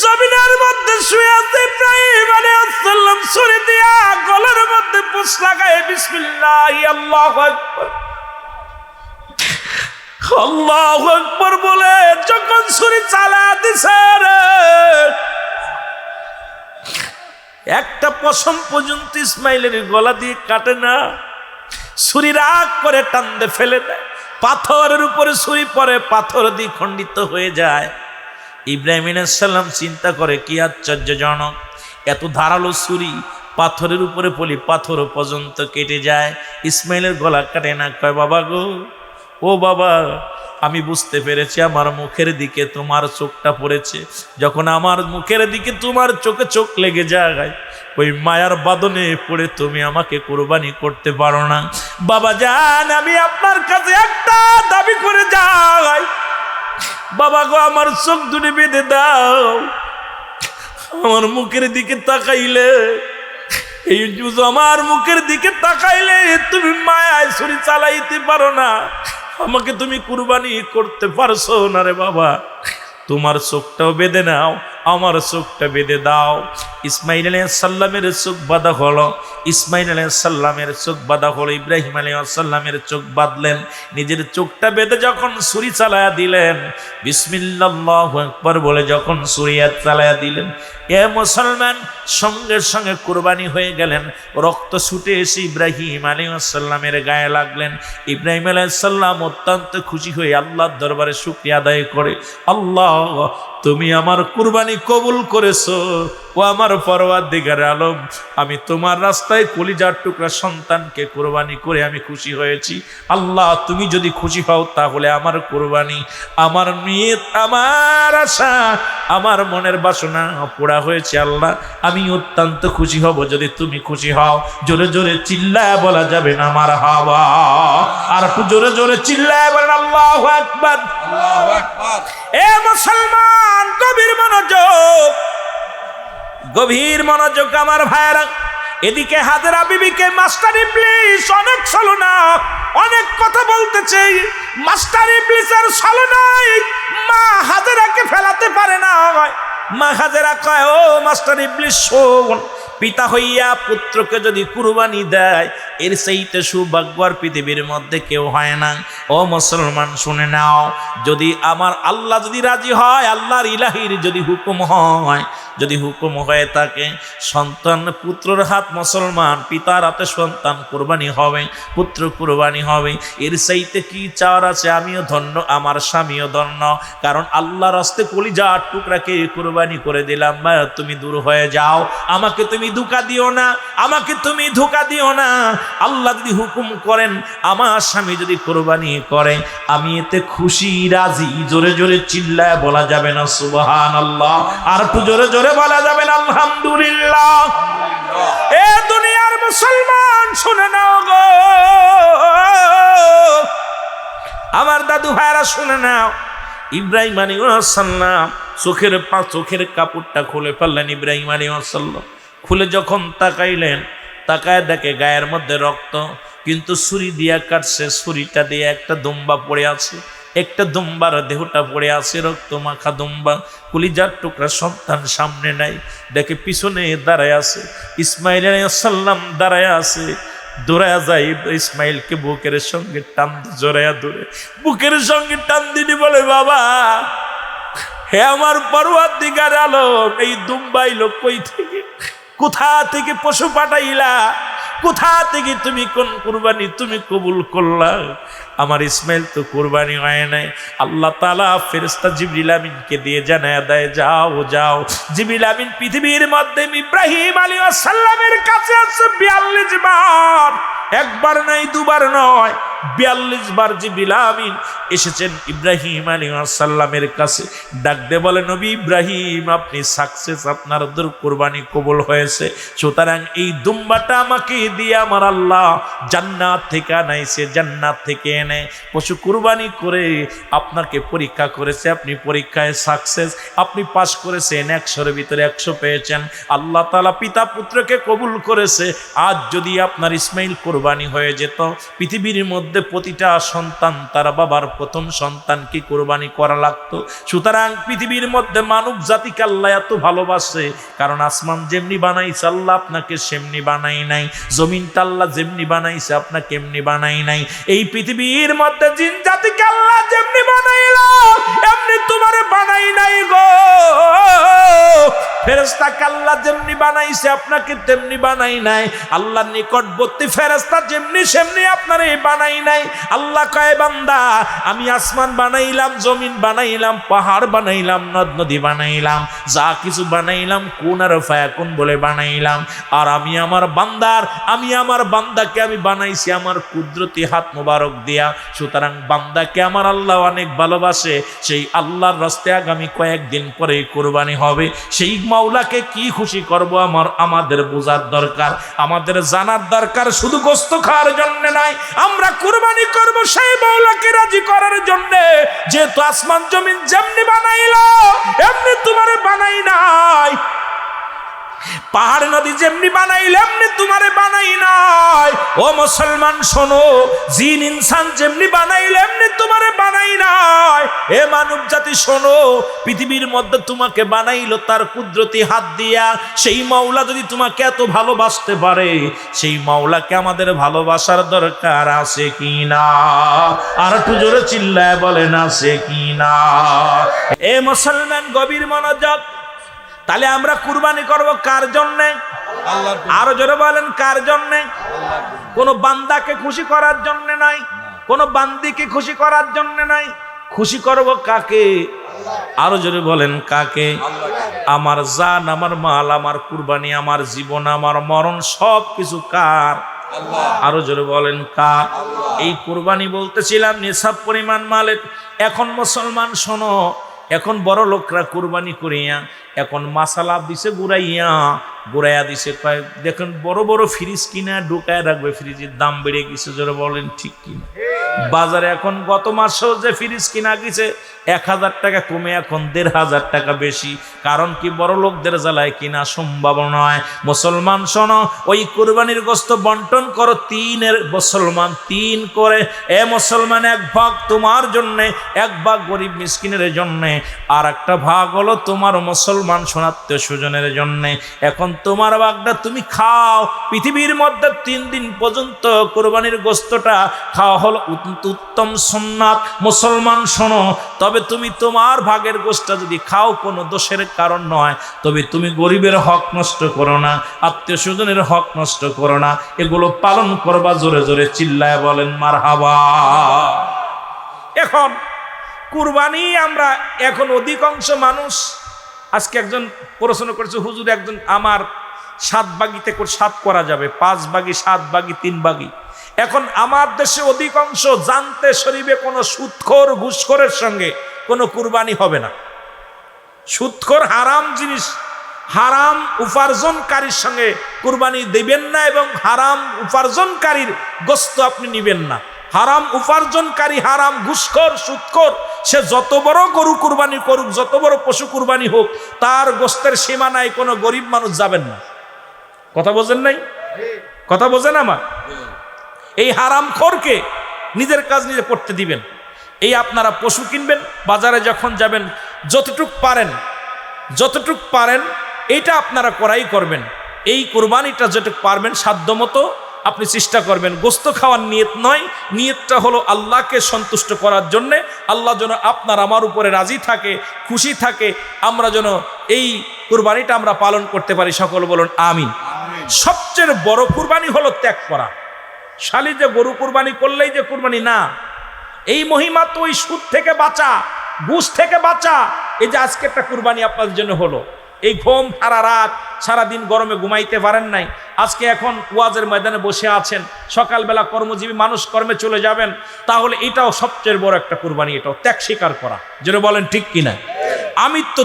জমিনের মধ্যে শুয়ে আছে, ইব্রাহিম আলাইহিস সালাম ছুরি দিয়া গলার মধ্যে পুষ লাগায় বিসমিল্লাহ আল্লাহু আকবার আল্লাহু আকবার বলে যখন ছুরি চালা দিছে, একটা পশম পর্যন্ত ইসমাইলের গলা দিয়ে কাটে না। ছুরি রাগ করে টান দিয়ে ফেলে দেয়, পাথরের উপরে ছুরি পড়ে, পাথর দিয়ে খণ্ডিত হয়ে যায়। ইব্রাহিম আলাইহিস সালাম চিন্তা করে, কি আশ্চর্যজনক, এত ধারালো ছুরি পাথরের উপরে পড়ি, পাথর পর্যন্ত কেটে যায়, ইসমাইলের গলা কাটে না। কয় বাবা গো, ও বাবা, আমি বুঝতে পেরেছি আমার মুখের দিকে তোমার চোখটা পড়েছে। যখন আমার মুখের দিকে তোমার চোখে চোখ লেগে যায়, ওই মায়ার বাঁধনে পড়ে তুমি আমাকে কুরবানি করতে পারো না। বাবা জান, আমি আপনার কাছে একটা দাবি করে যাই, বাবা গো আমার চোখ দুটি বেঁধে দাও। আমার মুখের দিকে তাকাইলে, এই আমার মুখের দিকে তাকাইলে তুমি মায়ায় ছুরি চালাইতে পারো না, আমাকে তুমি কুরবানি করতে পারছো না রে বাবা। তোমার চোখটাও বেঁধে নাও, আমার চোখটা বেঁধে দাও। ইসমাইল আলাইহিস সালামের চোখ বাঁধা হলো, ইসমাইল আলাইহিস সালামের চোখ বাঁধা হলো। ইব্রাহিম আলাইহিস সালামের চোখ বাঁধলেন, নিজের চোখটা বেঁধে যখন ছুরি চালায়া দিলেন, বিসমিল্লাহু আকবার বলে যখন ছুরি চালায়া দিলেন, এ মুসলমান সঙ্গে সঙ্গে কুরবানি হয়ে গেলেন। রক্ত ছুটে এসে ইব্রাহিম আলাইহিস সালামের গায়ে লাগলেন। ইব্রাহিম আলাইহিস সালাম অত্যন্ত খুশি হয়ে আল্লাহর দরবারে শুকরিয়া আদায় করে, আল্লাহ তুমি আমার কুরবানি কবুল করেছো, ও আমার পরওয়ারদিগার আলম, আমি তোমার রাস্তায় কলিজার টুকরা সন্তানকে কুরবানি করে আমি খুশি হয়েছি। আল্লাহ তুমি যদি খুশি হও তাহলে আমার কুরবানি, আমার নিয়ত, আমার আশা, আমার মনের বাসনা পুরা হয়েছে। আল্লাহ আমি অত্যন্ত খুশি হব যদি তুমি খুশি হও। জোরে জোরে চিল্লায় বলা যাবে না মারহাবা, আর একটু জোরে জোরে চিল্লায় বলেন আল্লাহু আকবার। আল্লাহু আকবার। এ মুসলমান, গভীর মনোযোগ, গভীর মনোযোগ আমার ভাইরা। এদিকে হাজেরা বিবিকে মাস্টার ইবলিস অনেক ছলনা, অনেক কথা বলতেছে। মাস্টার ইবলিসের ছলনায় মা হাজেরাকে ফেলাতে পারে না। মা হাজেরা কয়, ও মাস্টার ইবলিস শোন, পিতা হইয়া পুত্রকে যদি কুরবানি দেয়, এর চাইতে সৌভাগ্য আর পৃথিবীর মধ্যে কেউ হয় না। ও মুসলমান শুনে নাও, যদি আমার আল্লাহ যদি রাজি হয়, আল্লাহর ইলাহির যদি হুকুম হয়, যদি হুকুম হয়ে থাকে, সন্তান পুত্রর হাত মুসলমান, পিতার হাতে সন্তান কুরবানি হবে, পুত্র কুরবানি হবে। এর চাইতে কি চাওয়ার আছে? আমিও ধন্য, আমার স্বামীও ধন্য, কারণ আল্লাহর রাস্তায় কলিজার টুকরাকে কুরবানি করে দিলাম। তুমি দূর হয়ে যাও, আমাকে তুমি ধোঁকা দিও না, আমাকে তুমি ধোঁকা দিও না। আল্লাহ যদি হুকুম করেন, আমার স্বামী যদি কুরবানি করে, আমি এতে খুশি রাজি। জোরে জোরে চিল্লায় বলা যাবে না সুবহানাল্লাহ, আর একটু জোরে জোরে বলা যাবে না আলহামদুলিল্লাহ। এ দুনিয়ার মুসলমান শুনে নাও গো, আমার দাদু ভাইরা শুনে নাও। ইব্রাহিম আলাইহিস সালাম চোখের কাপড়টা খুলে ফেললেন। ইব্রাহিম আলাইহিস সালাম খুলে যখন তাকাইলেন, তাকায় দেখে গায়ের মধ্যে রক্ত, কিন্তু ছুরি দিয়া কাটছে, ছুরিটা দিয়ে একটা দুম্বা পড়ে আছে, একটা দুম্বার দেহটা পড়ে আছে, রক্ত মাখা দুম্বা। কলিজার টুকরা সন্তান সামনে নাই, দেখে পিছনে দাঁড়ায় আছে ইসমাইল আলাইহিস সালাম, দাঁড়ায় আছে। দৌড়ায়া যায় ইসমাইলকে বুকের সঙ্গে টান, জোরায়া দৌড়ে বুকের সঙ্গে টান দিনি, বলে বাবা, হে আমার পরওয়ারদিগার আলম, এই দুম্বাই লোক কই থেকে, কোথা থেকে পশু পাঠাইলা, কোথা থেকে তুমি কোন কুরবানি তুমি কবুল করলা? আমার ইসমাইল তো কুরবানি হয় নাই। আল্লাহ তাআলা ফেরেশতা জিবরিল আমিনকে দিয়ে জানায়া দেয়, যাও যাও। জিবরিল আমিন পৃথিবীর মধ্যে ইব্রাহিম আলাইহিস সালামের কাছে আছে 42 বার, একবার নাই দুবার নয়, 42 বার জিবরিল আমিন এসেছেন ইব্রাহিম আলাইহিস সালামের কাছে। ডাক দে বলে, নবী ইব্রাহিম আপনি সাকসেস, আপনার দূর কুরবানি কবুল হয়েছে। সুতরাং এই দুম্বাটা আমাকে দিয়ে আমার আল্লাহ জান্নাত থেকে আনাইছে, জান্নাত থেকে এনে পশু কুরবানি করে আপনাকে পরীক্ষা করেছে, আপনি পরীক্ষায় সাকসেস, আপনি পাস করেছেন, 100-এর ভিতরে 100 পেয়েছেন। আল্লাহ তাআলা পিতা পুত্রকে কবুল করেছে। আজ যদি আপনার ইসমাইল কুরবানি হয়ে যেত, পৃথিবীর মধ্যে প্রতিটা সন্তান তার বাবার প্রথম সন্তানকে কুরবানি করা লাগতো। সুতরাং পৃথিবীর মধ্যে মানব জাতিকে আল্লাহ এত ভালোবাসে, কারণ আসমান যেমনি বানাইছে আল্লাহ আপনাকে সেমনি বানাই নাই, জমিনটা আল্লাহ যেমনি বানাইছে আপনাকে এমনি বানাই নাই। এই পৃথিবীর মধ্যে জিন জাতিকে আল্লাহ যেমনি বানাইলো এমনি তোমারে বানাই নাই গো। ফেরেশতাকে আল্লাহ যেমনি বানাইছে আপনাকে তেমনি বানাই নাই। আল্লাহর নিকটবর্তী ফেরেশতা যেমনি সেমনি আপনারে বানাই নাই। আল্লাহ কয় বান্দা আমি আসমান বানাইলাম, জমিন বানাইলাম, পাহাড় বানাইলাম, নদ নদী বানাইলাম, যা কিছু বানাইলাম কুন আর ফায়াকুন বলে বানাইলাম। আর আমি আমার বান্দাকে আমি বানাইছি আমার কুদরতি হাত মোবারক দিয়া। সুতরাং বান্দাকে আমার আল্লাহ অনেক ভালোবাসে। সেই আল্লাহর রাস্তায় আগামী কয়েকদিন পরে কুরবানি হবে। সেই মাওলাকে কি খুশি করব আমাদের বোঝার দরকার, আমাদের জানার দরকার। শুধু গোস্ত খাওয়ার জন্য নয়, আমরা কুরবানি করব সেই মাওলাকে রাজি করার জন্য। যেহেতু আসমান জমিন যেমনি বানাইলো এমনি তোমারে বানাই নাই, পাহাড় নদী যেমনি বানাইলে এমনি তোমারে বানাই নাই। ও মুসলমান শোনো, জিন ইনসান যেমনি বানাইলে এমনি তোমারে বানাই নাই। এ মানব জাতি শোনো, পৃথিবীর মধ্যে তোমাকে বানাইলো তার কুদরতি হাত দিয়া। সেই মাওলা যদি তোমাকে এত ভালোবাসতে পারে, সেই মাওলাকে আমাদের ভালোবাসার দরকার আছে কি না? আর একটু জোরে চিল্লায় বলেন আছে কি না? এ মুসলমান গভীর মনোযোগ। তাহলে আমরা কুরবানি করব কার জন্যে? আরো জোরে বলেন কার জন্যে? কোন বান্দাকে খুশি করার জন্য নাই, কোন বান্দিকে খুশি করার জন্য নাই। খুশি করব কাকে? আরো জোরে বলেন কাকে? আমার জান, আমার মাল, আমার কুরবানি, আমার জীবন, আমার মরণ সব কিছু কার? আরো জোরে বলেন কার? এই কুরবানি বলতেছিলাম নিসাব পরিমাণ মালের। এখন মুসলমান শোনো, এখন বড় লোকরা কুরবানি করিয়া এখন মাসালা দিছে গুড়াইয়া দিছে কয়েক। দেখেন বড় বড় ফ্রিজ কিনা ঢুকায় রাখবে, ফ্রিজের দাম বেড়ে গেছে। জোরে বলেন ঠিক কিনা? বাজারে এখন গত মাসেও যে ফ্রিজ কিনা গেছে 1000 টাকা কমে এখন 1500 টাকা বেশি। কারণ কি? বড় লোকদের জ্বালায় কিনা সম্ভব নয়। মুসলমান শোনো, ওই কুরবানির গোস্ত বন্টন করো মুসলমান 3 করে। এ মুসলমান 1 ভাগ তোমার জন্যে, 1 ভাগ গরিব মিসকিনের জন্যে, আর একটা ভাগ হলো তোমার মুসলমান সোনাত্মীয় স্বজনের জন্যে। এখন তোমার ভাগটা তুমি খাও। পৃথিবীর মধ্যে 3 দিন পর্যন্ত কুরবানির গোস্তটা খাওয়া হলো উত্তম সুন্নাত। মুসলমান শোনো, তবে তুমি তোমার ভাগের গোশতটা যদি খাও কোনো দোষের কারণ নয়, তবে তুমি গরিবের হক নষ্ট করো না, আত্মীয় স্বজনের হক নষ্ট করো না। এগুলো পালন করবা। জোরে জোরে চিল্লায় বলেন মারহাবা। এখন কুরবানি আমরা এখন অধিকাংশ মানুষ, আজকে একজন প্রশ্ন করেছে, হুজুর একজন আমার 7 ভাগিতে 7 করা যাবে, 5 ভাগি, 7 ভাগি, 3 ভাগি। এখন আমার দেশে অধিকাংশ জানতে শরীফে কোনো সুদখোর ঘুষখোরের সঙ্গে কোনো কুরবানি হবে না। সুদখোর হারাম জিনিস, হারাম উপার্জনকারীর সঙ্গে কুরবানি দেবেন না, এবং হারাম উপার্জনকারীর গোস্ত আপনি নেবেন না। হারাম উপার্জনকারী, হারাম ঘুষখোর, সুদখোর, সে যত বড় গরু কুরবানি করুক, যত বড় পশু কুরবানি হোক, তার গোস্তের সীমানায় কোনো গরিব মানুষ যাবেন না। কথা বোঝেন নাই? কথা বোঝেন আমার? এই হারামখোরকে নিজের কাজ নিজে করতে দিবেন। এই আপনারা পশু কিনবেন, বাজারে যখন যাবেন যতটুক পারেন এইটা আপনারা করাই করবেন। এই কুরবানিটা যেটুক পারবেন সাধ্যমতো আপনি চেষ্টা করবেন। গোস্ত খাওয়ার নিয়ত নয়, নিয়তটা হলো আল্লাহকে সন্তুষ্ট করার জন্যে। আল্লাহ যেন আপনার আমার উপরে রাজি থাকে, খুশি থাকে, আমরা যেন এই কুরবানিটা আমরা পালন করতে পারি। সকল বলুন আমিন। সবচেয়ে বড় কুরবানি হলো ত্যাগ করা। শালি যে গরু কুরবানি করলেই যে কুরবানি না, এই মহিমা তো ওই সুদ থেকে বাঁচা, ঘুষ থেকে বাঁচা। এই যে আজকে একটা কুরবানি আপনাদের জন্য হলো, এই ঘুম সারা রাত সারাদিন গরমে ঘুমাইতে পারেন নাই, আজকে এখন ওয়াজের ময়দানে বসে আছেন, সকালবেলা কর্মজীবী মানুষ কর্মে চলে যাবেন, তাহলে এটাও সবচেয়ে বড় একটা কুরবানি। এটাও ত্যাগ স্বীকার করা। যেটা বলেন ঠিক কিনা? আমিত্ব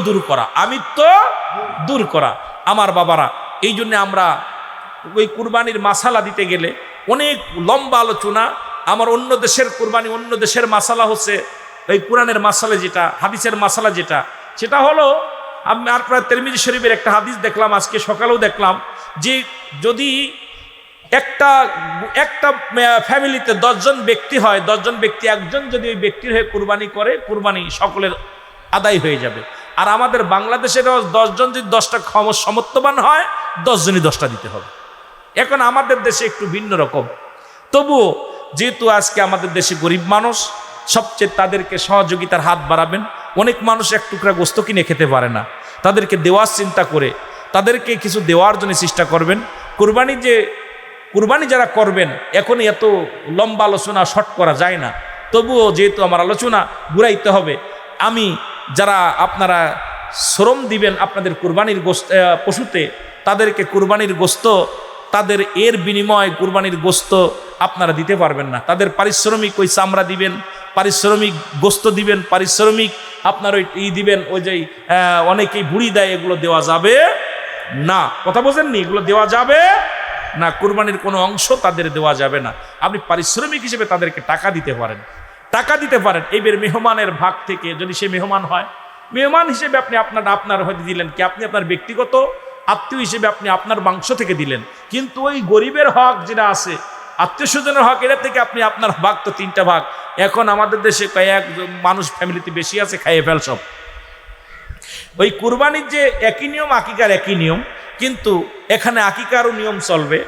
দূর করা। আমার বাবারা, এই জন্য আমরা ওই কুরবানির মাসালা দিতে গেলে অনেক লম্বা আলোচনা। আমার অন্য দেশের কুরবানি, অন্য দেশের মাসালা হচ্ছে এই কোরআনের মাসালা যেটা, হাদিসের মাসালা যেটা, সেটা হলো আমি আর প্রায় তিরমিজি শরীফের একটা হাদিস দেখলাম, আজকে সকালেও দেখলাম, যে যদি একটা ফ্যামিলিতে 10 জন ব্যক্তি হয়, 10 জন ব্যক্তি একজন যদি ওই ব্যক্তির হয়ে কুরবানি করে, কুরবানি সকলের আদায় হয়ে যাবে। আর আমাদের বাংলাদেশের 10 জন যদি 10টা সমর্থবান হয়, 10 জনই 10টা দিতে হবে। এখন আমাদের দেশে একটু ভিন্ন রকম। তবুও যেহেতু আজকে আমাদের দেশে গরিব মানুষ, সবচেয়ে তাদেরকে সহযোগিতার হাত বাড়াবেন। অনেক মানুষ এক টুকরা গোস্ত কিনে খেতে পারে না, তাদেরকে দেওয়ার চিন্তা করে তাদেরকে কিছু দেওয়ার জন্য চেষ্টা করবেন। কুরবানি যারা করবেন, এখনই এত লম্বা আলোচনা শর্ট করা যায় না, তবুও যেহেতু আমার আলোচনা ঘুরাইতে হবে, আমি যারা আপনারা শ্রম দিবেন আপনাদের কুরবানির গোস্ত পশুতে, তাদেরকে কুরবানির গোস্ত, তাদের এর বিনিময়ে কুরবানির গোস্ত আপনারা দিতে পারবেন না। তাদের পারিশ্রমিক ওই চামড়া দিবেন, পারিশ্রমিক গোস্ত দিবেন, পারিশ্রমিক আপনার ওই দিবেন, ওই যে অনেকেই বুড়ি দেয়, এগুলো দেওয়া যাবে না। কথা বোঝেননি? এগুলো দেওয়া যাবে না, কুরবানির কোনো অংশ তাদের দেওয়া যাবে না। আপনি পারিশ্রমিক হিসেবে তাদেরকে টাকা দিতে পারেন, টাকা দিতে পারেন। এইবার মেহমানের ভাগ থেকে যদি সে মেহমান হয়, মেহমান হিসেবে আপনি আপনার হয়তো দিলেন কি, আপনি আপনার ব্যক্তিগত আত্মীয় হিসেবে আপনি আপনার মাংস থেকে দিলেন, কিন্তু ওই গরিবের হক যেটা আছে, আত্মীয় স্বজনের হক, এটা থেকে আপনি আপনার ভাগ তো 3টা ভাগ। এখন আমাদের দেশে কয়েক মানুষ ফ্যামিলিতে বেশি আছে, খাইয়ে ফেল সব। ওই কুরবানির যে একই নিয়ম, আকিকার একই নিয়ম, কিন্তু এখানে আকিকারও নিয়ম চলবে।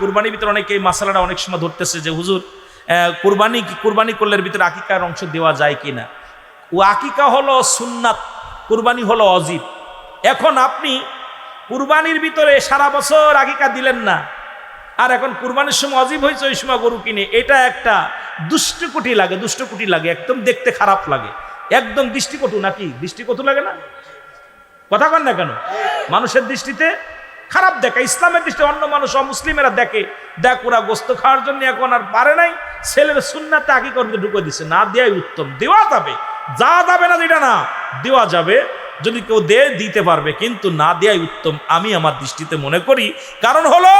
কুরবানির ভিতরে অনেকে এই মাসালাটা অনেক সময় ধরতেছে যে হুজুর কুরবানি করলে ভিতরে আকিকার অংশ দেওয়া যায় কিনা। ও আকিকা হলো সুন্নাত, কুরবানি হলো অজিব। এখন আপনি কুরবানির ভিতরে সারা বছর আকিকা দিলেন না, আর এখন কুরবানির সময় অজিব হয়েছে, ওই সময় গরু কিনে, এটা একটা দুষ্টকুটি লাগে, একদম দেখতে খারাপ লাগে, একদম দৃষ্টিকটু। নাকি দৃষ্টিকটু লাগে না? কথা কন না কেন? মানুষের দৃষ্টিতে খারাপ দেখে, ইসলামের দৃষ্টিতে অন্য মানুষ অমুসলিমেরা দেখে, দেখ ওরা গোস্ত খাওয়ার জন্য এখন আর পারে নাই, ছেলের সুন্নাতে আকিকা করতে ঢুকে দিচ্ছে। না দেওয়াই উত্তম। দেওয়া যাবে, যা যাবে না যেটা না দেওয়া যাবে, যদি কেউ দিতে পারবে, কিন্তু না দেওয়াই উত্তম আমি আমার দৃষ্টিতে মনে করি। কারণ হলো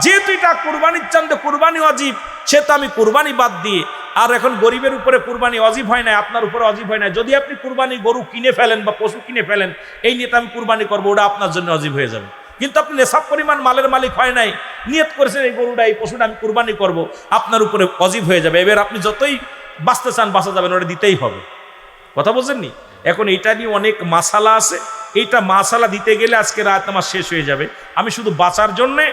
যেহেতু এটা কুরবানির চান্দে কুরবানি অজিব, সে তো আমি কুরবানি বাদ দিয়ে, আর এখন গরিবের উপরে কুরবানি অজিব হয় না, আপনার উপরে অজিব হয় না। যদি আপনি কুরবানি গরু কিনে ফেলেন বা পশু কিনে ফেলেন, এই নিয়ে আমি কুরবানি করবো, ওটা আপনার জন্য অজিব হয়ে যাবে। কিন্তু আপনি নেশাব পরিমাণ মালের মালিক হয় নাই, নিয়ত করেছেন এই গরুটা, এই পশুটা আমি কুরবানি করব, আপনার উপরে অজিব হয়ে যাবে। এবার আপনি যতই বাঁচতে চান বাঁচা যাবেন, ওটা দিতেই হবে। কথা বলছেননি? এখন এটা নিয়ে অনেক মাসালা আছে, এইটা মাসালা দিতে গেলে আজকে রাত আমার শেষ হয়ে যাবে। আমি শুধু বাঁচার জন্যে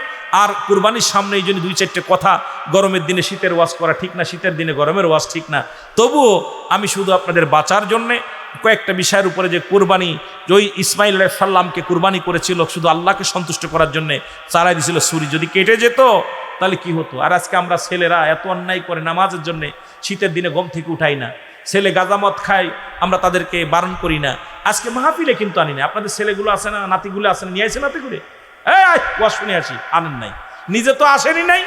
আর কুরবানির সামনে এই জন্য 2-4টে কথা, গরমের দিনে শীতের ওয়াজ করা ঠিক না, শীতের দিনে গরমের ওয়াজ ঠিক না, তবুও আমি শুধু আপনাদের বাঁচার জন্যে কয়েকটা বিষয়ের উপরে, যে কুরবানি, ওই ইসমাইল আলাইহিস সালামকে কুরবানি করেছিল শুধু আল্লাহকে সন্তুষ্ট করার জন্যে, চালাই দিয়েছিল ছুরি, যদি কেটে যেত তাহলে কি হতো। আর আজকে আমরা ছেলেরা এত অন্যায় করে নামাজের জন্যে, শীতের দিনে ঘুম থেকে উঠাই না, ছেলে গাঁজামদ খায়, আমরা তাদেরকে বারণ করি না। আজকে মাহফিলে কিন্তু আনি না। আপনাদের ছেলেগুলো আছে না, নাতিগুলো আছে না, নিয়ে আসে নাতি করে, ওয়াজ শুনে আসি, আনেন নাই, নিজে তো আসেনি নাই,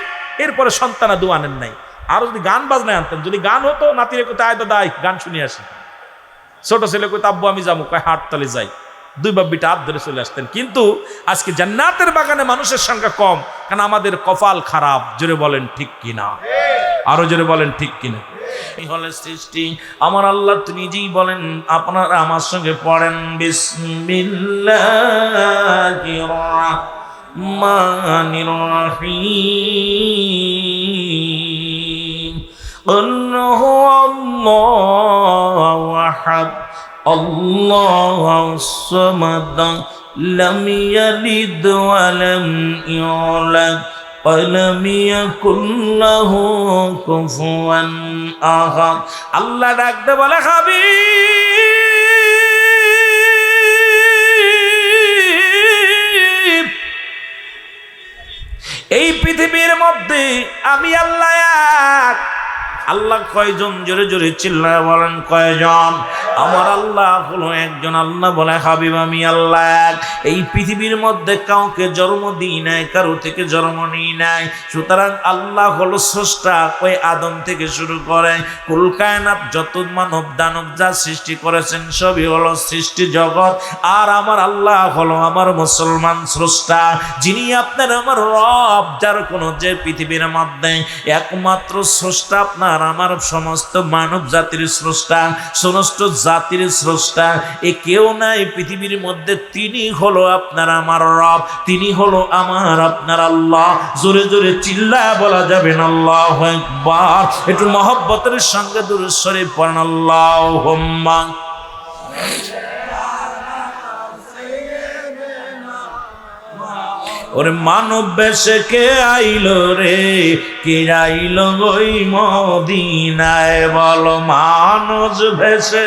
এরপরে সন্তান আদৌ আনেন নাই। আরো যদি গান বাজনায় আনতেন, যদি গান হতো, নাতিরে কোথায় আয় দাদা গান শুনে আসি, ছোট ছেলে কই আব্বু আমি যাবো, কয় হাটতালে যাই, 2 বাব্বিটা হাত ধরে চলে আসতেন। কিন্তু আজকে জান্নাতের বাগানে মানুষের সংখ্যা কম, কারণ আমাদের কপাল খারাপ। জোরে বলেন ঠিক কিনা? আরো জোরে বলেন ঠিক কিনা? হলে সৃষ্টি আমার আল্লাহ নিজেই বলেন, আপনারা আমার সঙ্গে পড়েন, বিসমিল্লাহির রাহমানির রহিম। আল্লাহু আল্লাহু আহাদ আল্লাহুস সামাদ লাম ইয়ালিদ ওয়া লাম ইউলাদ ওয়ালাম ইয়াকুল লাহু কুফুয়ান আহাদ। আল্লাহ ডাকতে বলে, হাবিব, এই পৃথিবীর মধ্যে আমি আল্লাহ এক। আল্লাহ কয়জন? জোরে জোরে চিল্লায় বলেন কয়জন? আমার আল্লাহ হলো একজন। আল্লাহ বলে, হাবিব আমি আল্লাহ এক। এই পৃথিবীর মধ্যে কাউকে জন্ম দিই নাই, কারো থেকে জন্ম নিই নাই। সুতরাং আল্লাহ হলো স্রষ্টা। ওই আদম থেকে শুরু করে কুল কায়নাত, যত মানব দানব যা সৃষ্টি করেছেন সবই হলো সৃষ্টি জগৎ। আর আমার আল্লাহ হলো আমার মুসলমান স্রষ্টা, যিনি আপনার আমার রব, যার কোনো যে পৃথিবীর মধ্যে একমাত্র স্রষ্টা আপনার আমার সমস্ত মানব জাতির স্রষ্টা, সমস্ত জাতির স্রষ্টা এ কেউ নাই পৃথিবীর মধ্যে। তিনি হলো আপনার আমার রব, তিনি হলো আমার আপনার আল্লাহ। জোরে জোরে চিল্লায় বলা যাবে না আল্লাহু আকবার? একটু মহব্বতের সঙ্গে দুরূদ শরীফ পড়েন, আল্লাহুম্মা। ওরে মানব বেশে কে আইলো রে, কে আইলো ওই মদিনায়, বলো মানব বেশে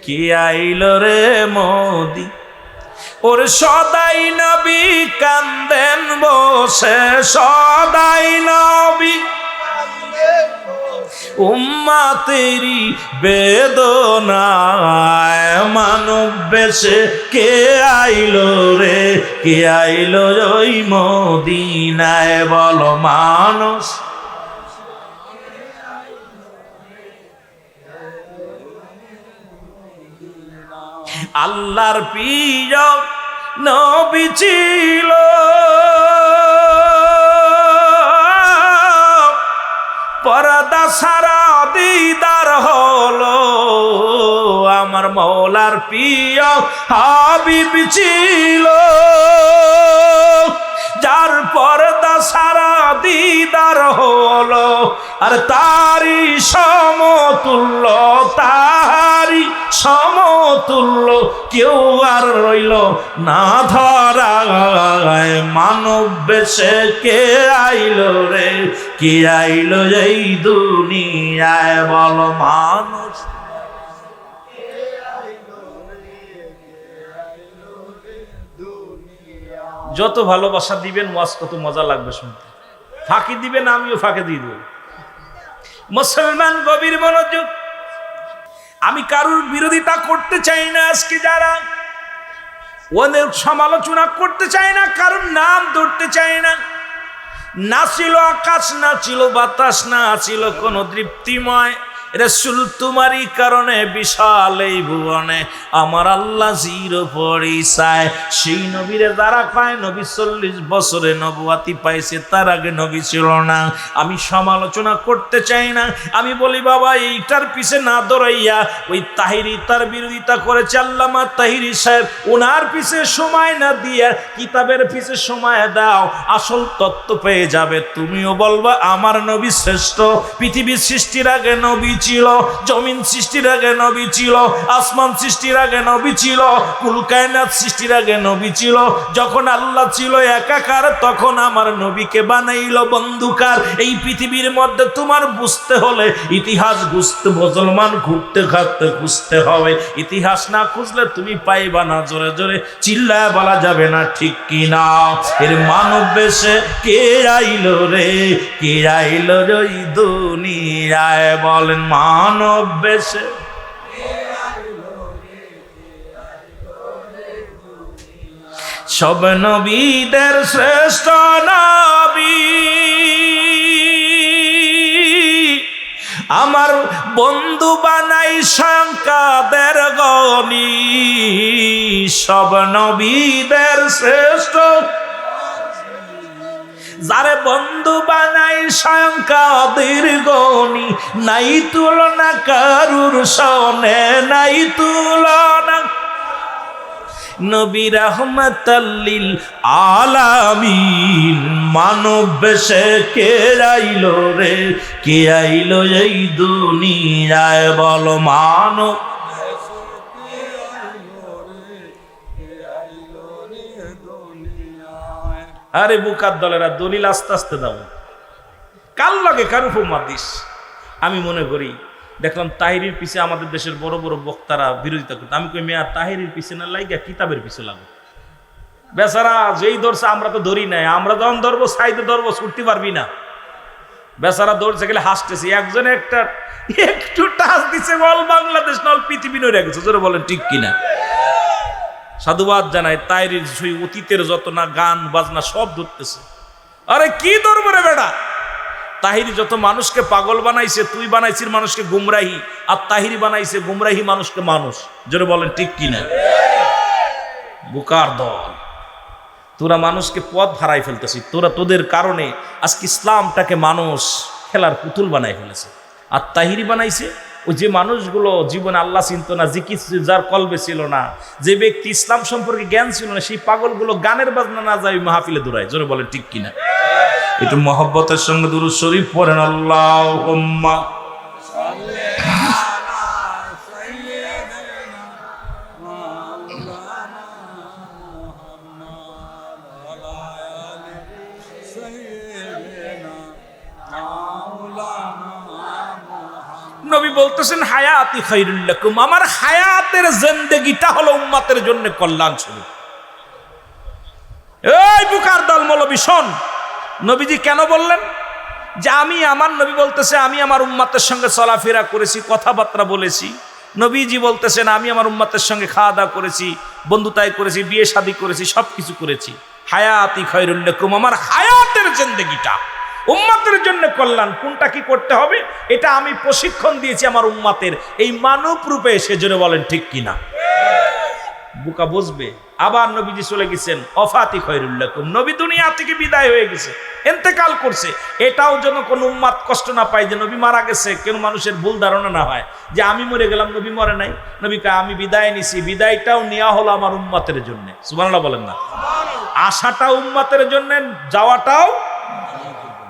কে আইলো রে মোদি। ওরে সদাই নবী কান্দেন বসে, সদাই নবী উম্মতেরি বেদনায়, মানব বেশে কে আইলো রে, কে আইলো ওই মদিনায়, বলো মানুষ। আল্লাহর প্রিয় নবী ছিল, পর্দা সারা দিদার হলো, আমার মৌলার প্রিয় হাবিব ছিল, যার পর্দা সারা দিদার হলো, আর তারি সমতুল্য, তারি সমতুল্য কেউ আর রইল না ধরায়, মানব বেশে কে আইলো রে, কে আইলো এই দুনিয়ায়, বল মানুষ। যত ভালোবাসা দিবেন ওয়াজ কত মজা লাগবে শুনতে, ফাঁকি দিবেন আমিও ফাঁকে দিয়ে দেব। মুসলমান গভীর মনোযোগ, আমি কারুর বিরোধিতা করতে চাই না, আজকে যারা ওদের সমালোচনা করতে চাই না, কারুর নাম ধরতে চাই না। না ছিল আকাশ, না ছিল বাতাস, না ছিল কোনো তৃপ্তিময় রাসূল, তোমারই কারণে বিশাল এই ভুবনে আমার আল্লাহ জিরো পরিচয়। সেই নবীরে যারা পায়, নবী 40 বছরে নবুয়াতি পাইছে, তার আগে নবী ছিল না। আমি সমালোচনা করতে চাই না, আমি বলি বাবা এইটার পিছে না দৌড়াইয়া, ওই তাহিরি তার বিরোধিতা করেছে আল্লামা তাহিরি সাহেব, ওনার পিছে সময় না দিয়া কিতাবের পিছে সময় দাও, আসল তত্ত্ব পেয়ে যাবে। তুমিও বলবা আমার নবী শ্রেষ্ঠ, পৃথিবীর সৃষ্টির আগে নবী ছিল, জমিন সৃষ্টির আগে নবী ছিল, আসমান সৃষ্টির আগে নবী ছিল, কুল কায়নাত সৃষ্টির আগে নবী ছিল। যখন আল্লাহ ছিল একাকার, তখন আমার নবীকে বানাইল বন্ধুকার। এই পৃথিবীর মধ্যে তোমার বুঝতে হলে ইতিহাস বুঝতে, মুসলমান ঘুরতে ঘাটতে খুঁজতে হবে। ইতিহাস না খুঁজলে তুমি পাইবা না, জোরে জোরে চিল্লায় বলা যাবে না, ঠিক কি না? এর মানব বেশে কে আইলো রে, কে আইলো ওই দুনিয়ায়, বলেন মানব বেশে। সব নবীদের শ্রেষ্ঠ নবী আমার বন্ধু বানাই সংকাদের গনি, সব নবীদের শ্রেষ্ঠ, যারে বন্ধু বানাই সংকাদের গনি, নাই তুলনা কারুর সনে, নাই তুলনা। নবী রাহমাতাল লিল আলামিন, মানব বেশে কে আইলো রে, কে আইলো এই দুনিয়ায়, বলো মানব। আরে বুকার দলেরা দলিল আস্তে আস্তে দাও, কাল লাগে কারু ফোমা দিস। আমি মনে করি দেখলাম তাহিরির পিছে আমাদের দেশের বড় বড় বক্তারা বিরোধিতা করতে, আমি কই মেয়া তাহিরির পিছে না লাইগা কিতাবের পিছে লাগো। বেচারা যেই ধরছে আমরা তো ধরি নাই, আমরা যখন ধরবো সাইডে ধরবো, ছুটতে পারবি না। বেচারা দৌড়ছে গেলে হাসতেছি, একজনে একটা একটু টাচ দিছে, বল বাংলাদেশ নল পৃথিবী নড়ে গেছে, জোরে বলেন ঠিক কিনা? সাধুবাদ জানাই, তাহিরির সেই অতীতের যত না গান বাজনা সব ধরতেছে। আরে কি ধরবো রে বেটা, তাহিরি যত মানুষকে পাগল বানাইছে, তুই বানাইছিস মানুষকে গুমরাহি, আর তাহিরি বানাইছে গুমরাহি মানুষকে মানুষ, জোরে বলেন ঠিক কিনা? বুকার দল, তোরা মানুষকে পথ হারাই ফেলতেছিস, তোরা তোদের কারণে আজকে ইসলামটাকে মানুষ খেলার পুতুল বানাই ফেলেছে। আর তাহিরি বানাইছে ওই যে মানুষগুলো জীবনে আল্লাহ চিনত না, জিকির যার কলবে ছিল না, যে ব্যক্তি ইসলাম সম্পর্কে জ্ঞান ছিল না, সেই পাগলগুলো গানের বাজনা না যায় মাহফিলে দৌড়ায়, জোরে বলেন ঠিক কিনা? একটু মহব্বতের সঙ্গে দুরূদ শরীফ পড়েন, আল্লাহুম্মা নবী বলতেছেন হায়াতি খায়রুল লাকুম, আমার হায়াতের জিন্দেগিটা হলো উম্মতের জন্য কল্যাণ স্বরূপ। এই বুকার দল মৌলবী শোন, নবীজি কেন বললেন যে আমি, আমার নবী বলতেছে আমি আমার উম্মতের সঙ্গে চলাফেরা করেছি, কথাবার্তা বলেছি। নবীজি বলতেছেন আমি আমার উম্মতের সঙ্গে খাওয়া দাওয়া করেছি, বন্ধুতাই করেছি, বিয়ে শাদী করেছি, সব কিছু করেছি। হায়াতি খায়রুল লাকুম, আমার হায়াতের জিন্দেগিটা উম্মতের জন্য কল্যাণ। কোনটা কি করতে হবে এটা আমি প্রশিক্ষণ দিয়েছি আমার উম্মতের এই মানব রূপে এসে। জোরে বলেন ঠিক কিনা? বুকা বুঝবে। আবার নবীজি চলে গেছেন, অফাতি খায়রুল লাকুম, নবী দুনিয়া থেকে বিদায় হয়ে গেছে, ইন্তেকাল করছে। এটাও যেন কোনো উম্মাত কষ্ট না পায় যে নবী মারা গেছে, কেন মানুষের ভুল ধারণা না হয় যে আমি মরে গেলাম, নবী মরে নাই। নবী কয় আমি বিদায় নিছি, বিদায়টাও নেওয়া হলো আমার উম্মতের জন্য। সুবহানাল্লাহ বলেন না? আশাটা উম্মতের জন্য, যাওয়াটাও।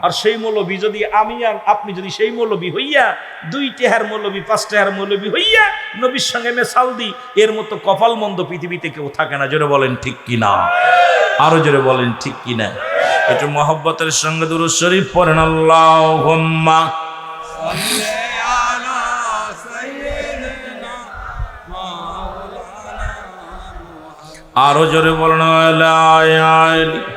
আর সেই মৌলবী যদি আমি আর আপনি যদি সেই মৌলবী হইয়া 2 টাকার মৌলবী 5 টাকার মৌলবী হইয়া নবীর সঙ্গে মেশাল দিই, এর মতো কপাল মন্দ পৃথিবীতে কেউ থাকে না। জোরে বলেন ঠিক কিনা? আরো জোরে বলেন ঠিক কিনা? একটু মহব্বতের সঙ্গে দুরূদ শরীফ পড়েন, আল্লাহুম্মা সাল্লি আলা সাইয়্যিদিনা মাওলানা। আরো জোরে বলেন, লা ইলাহা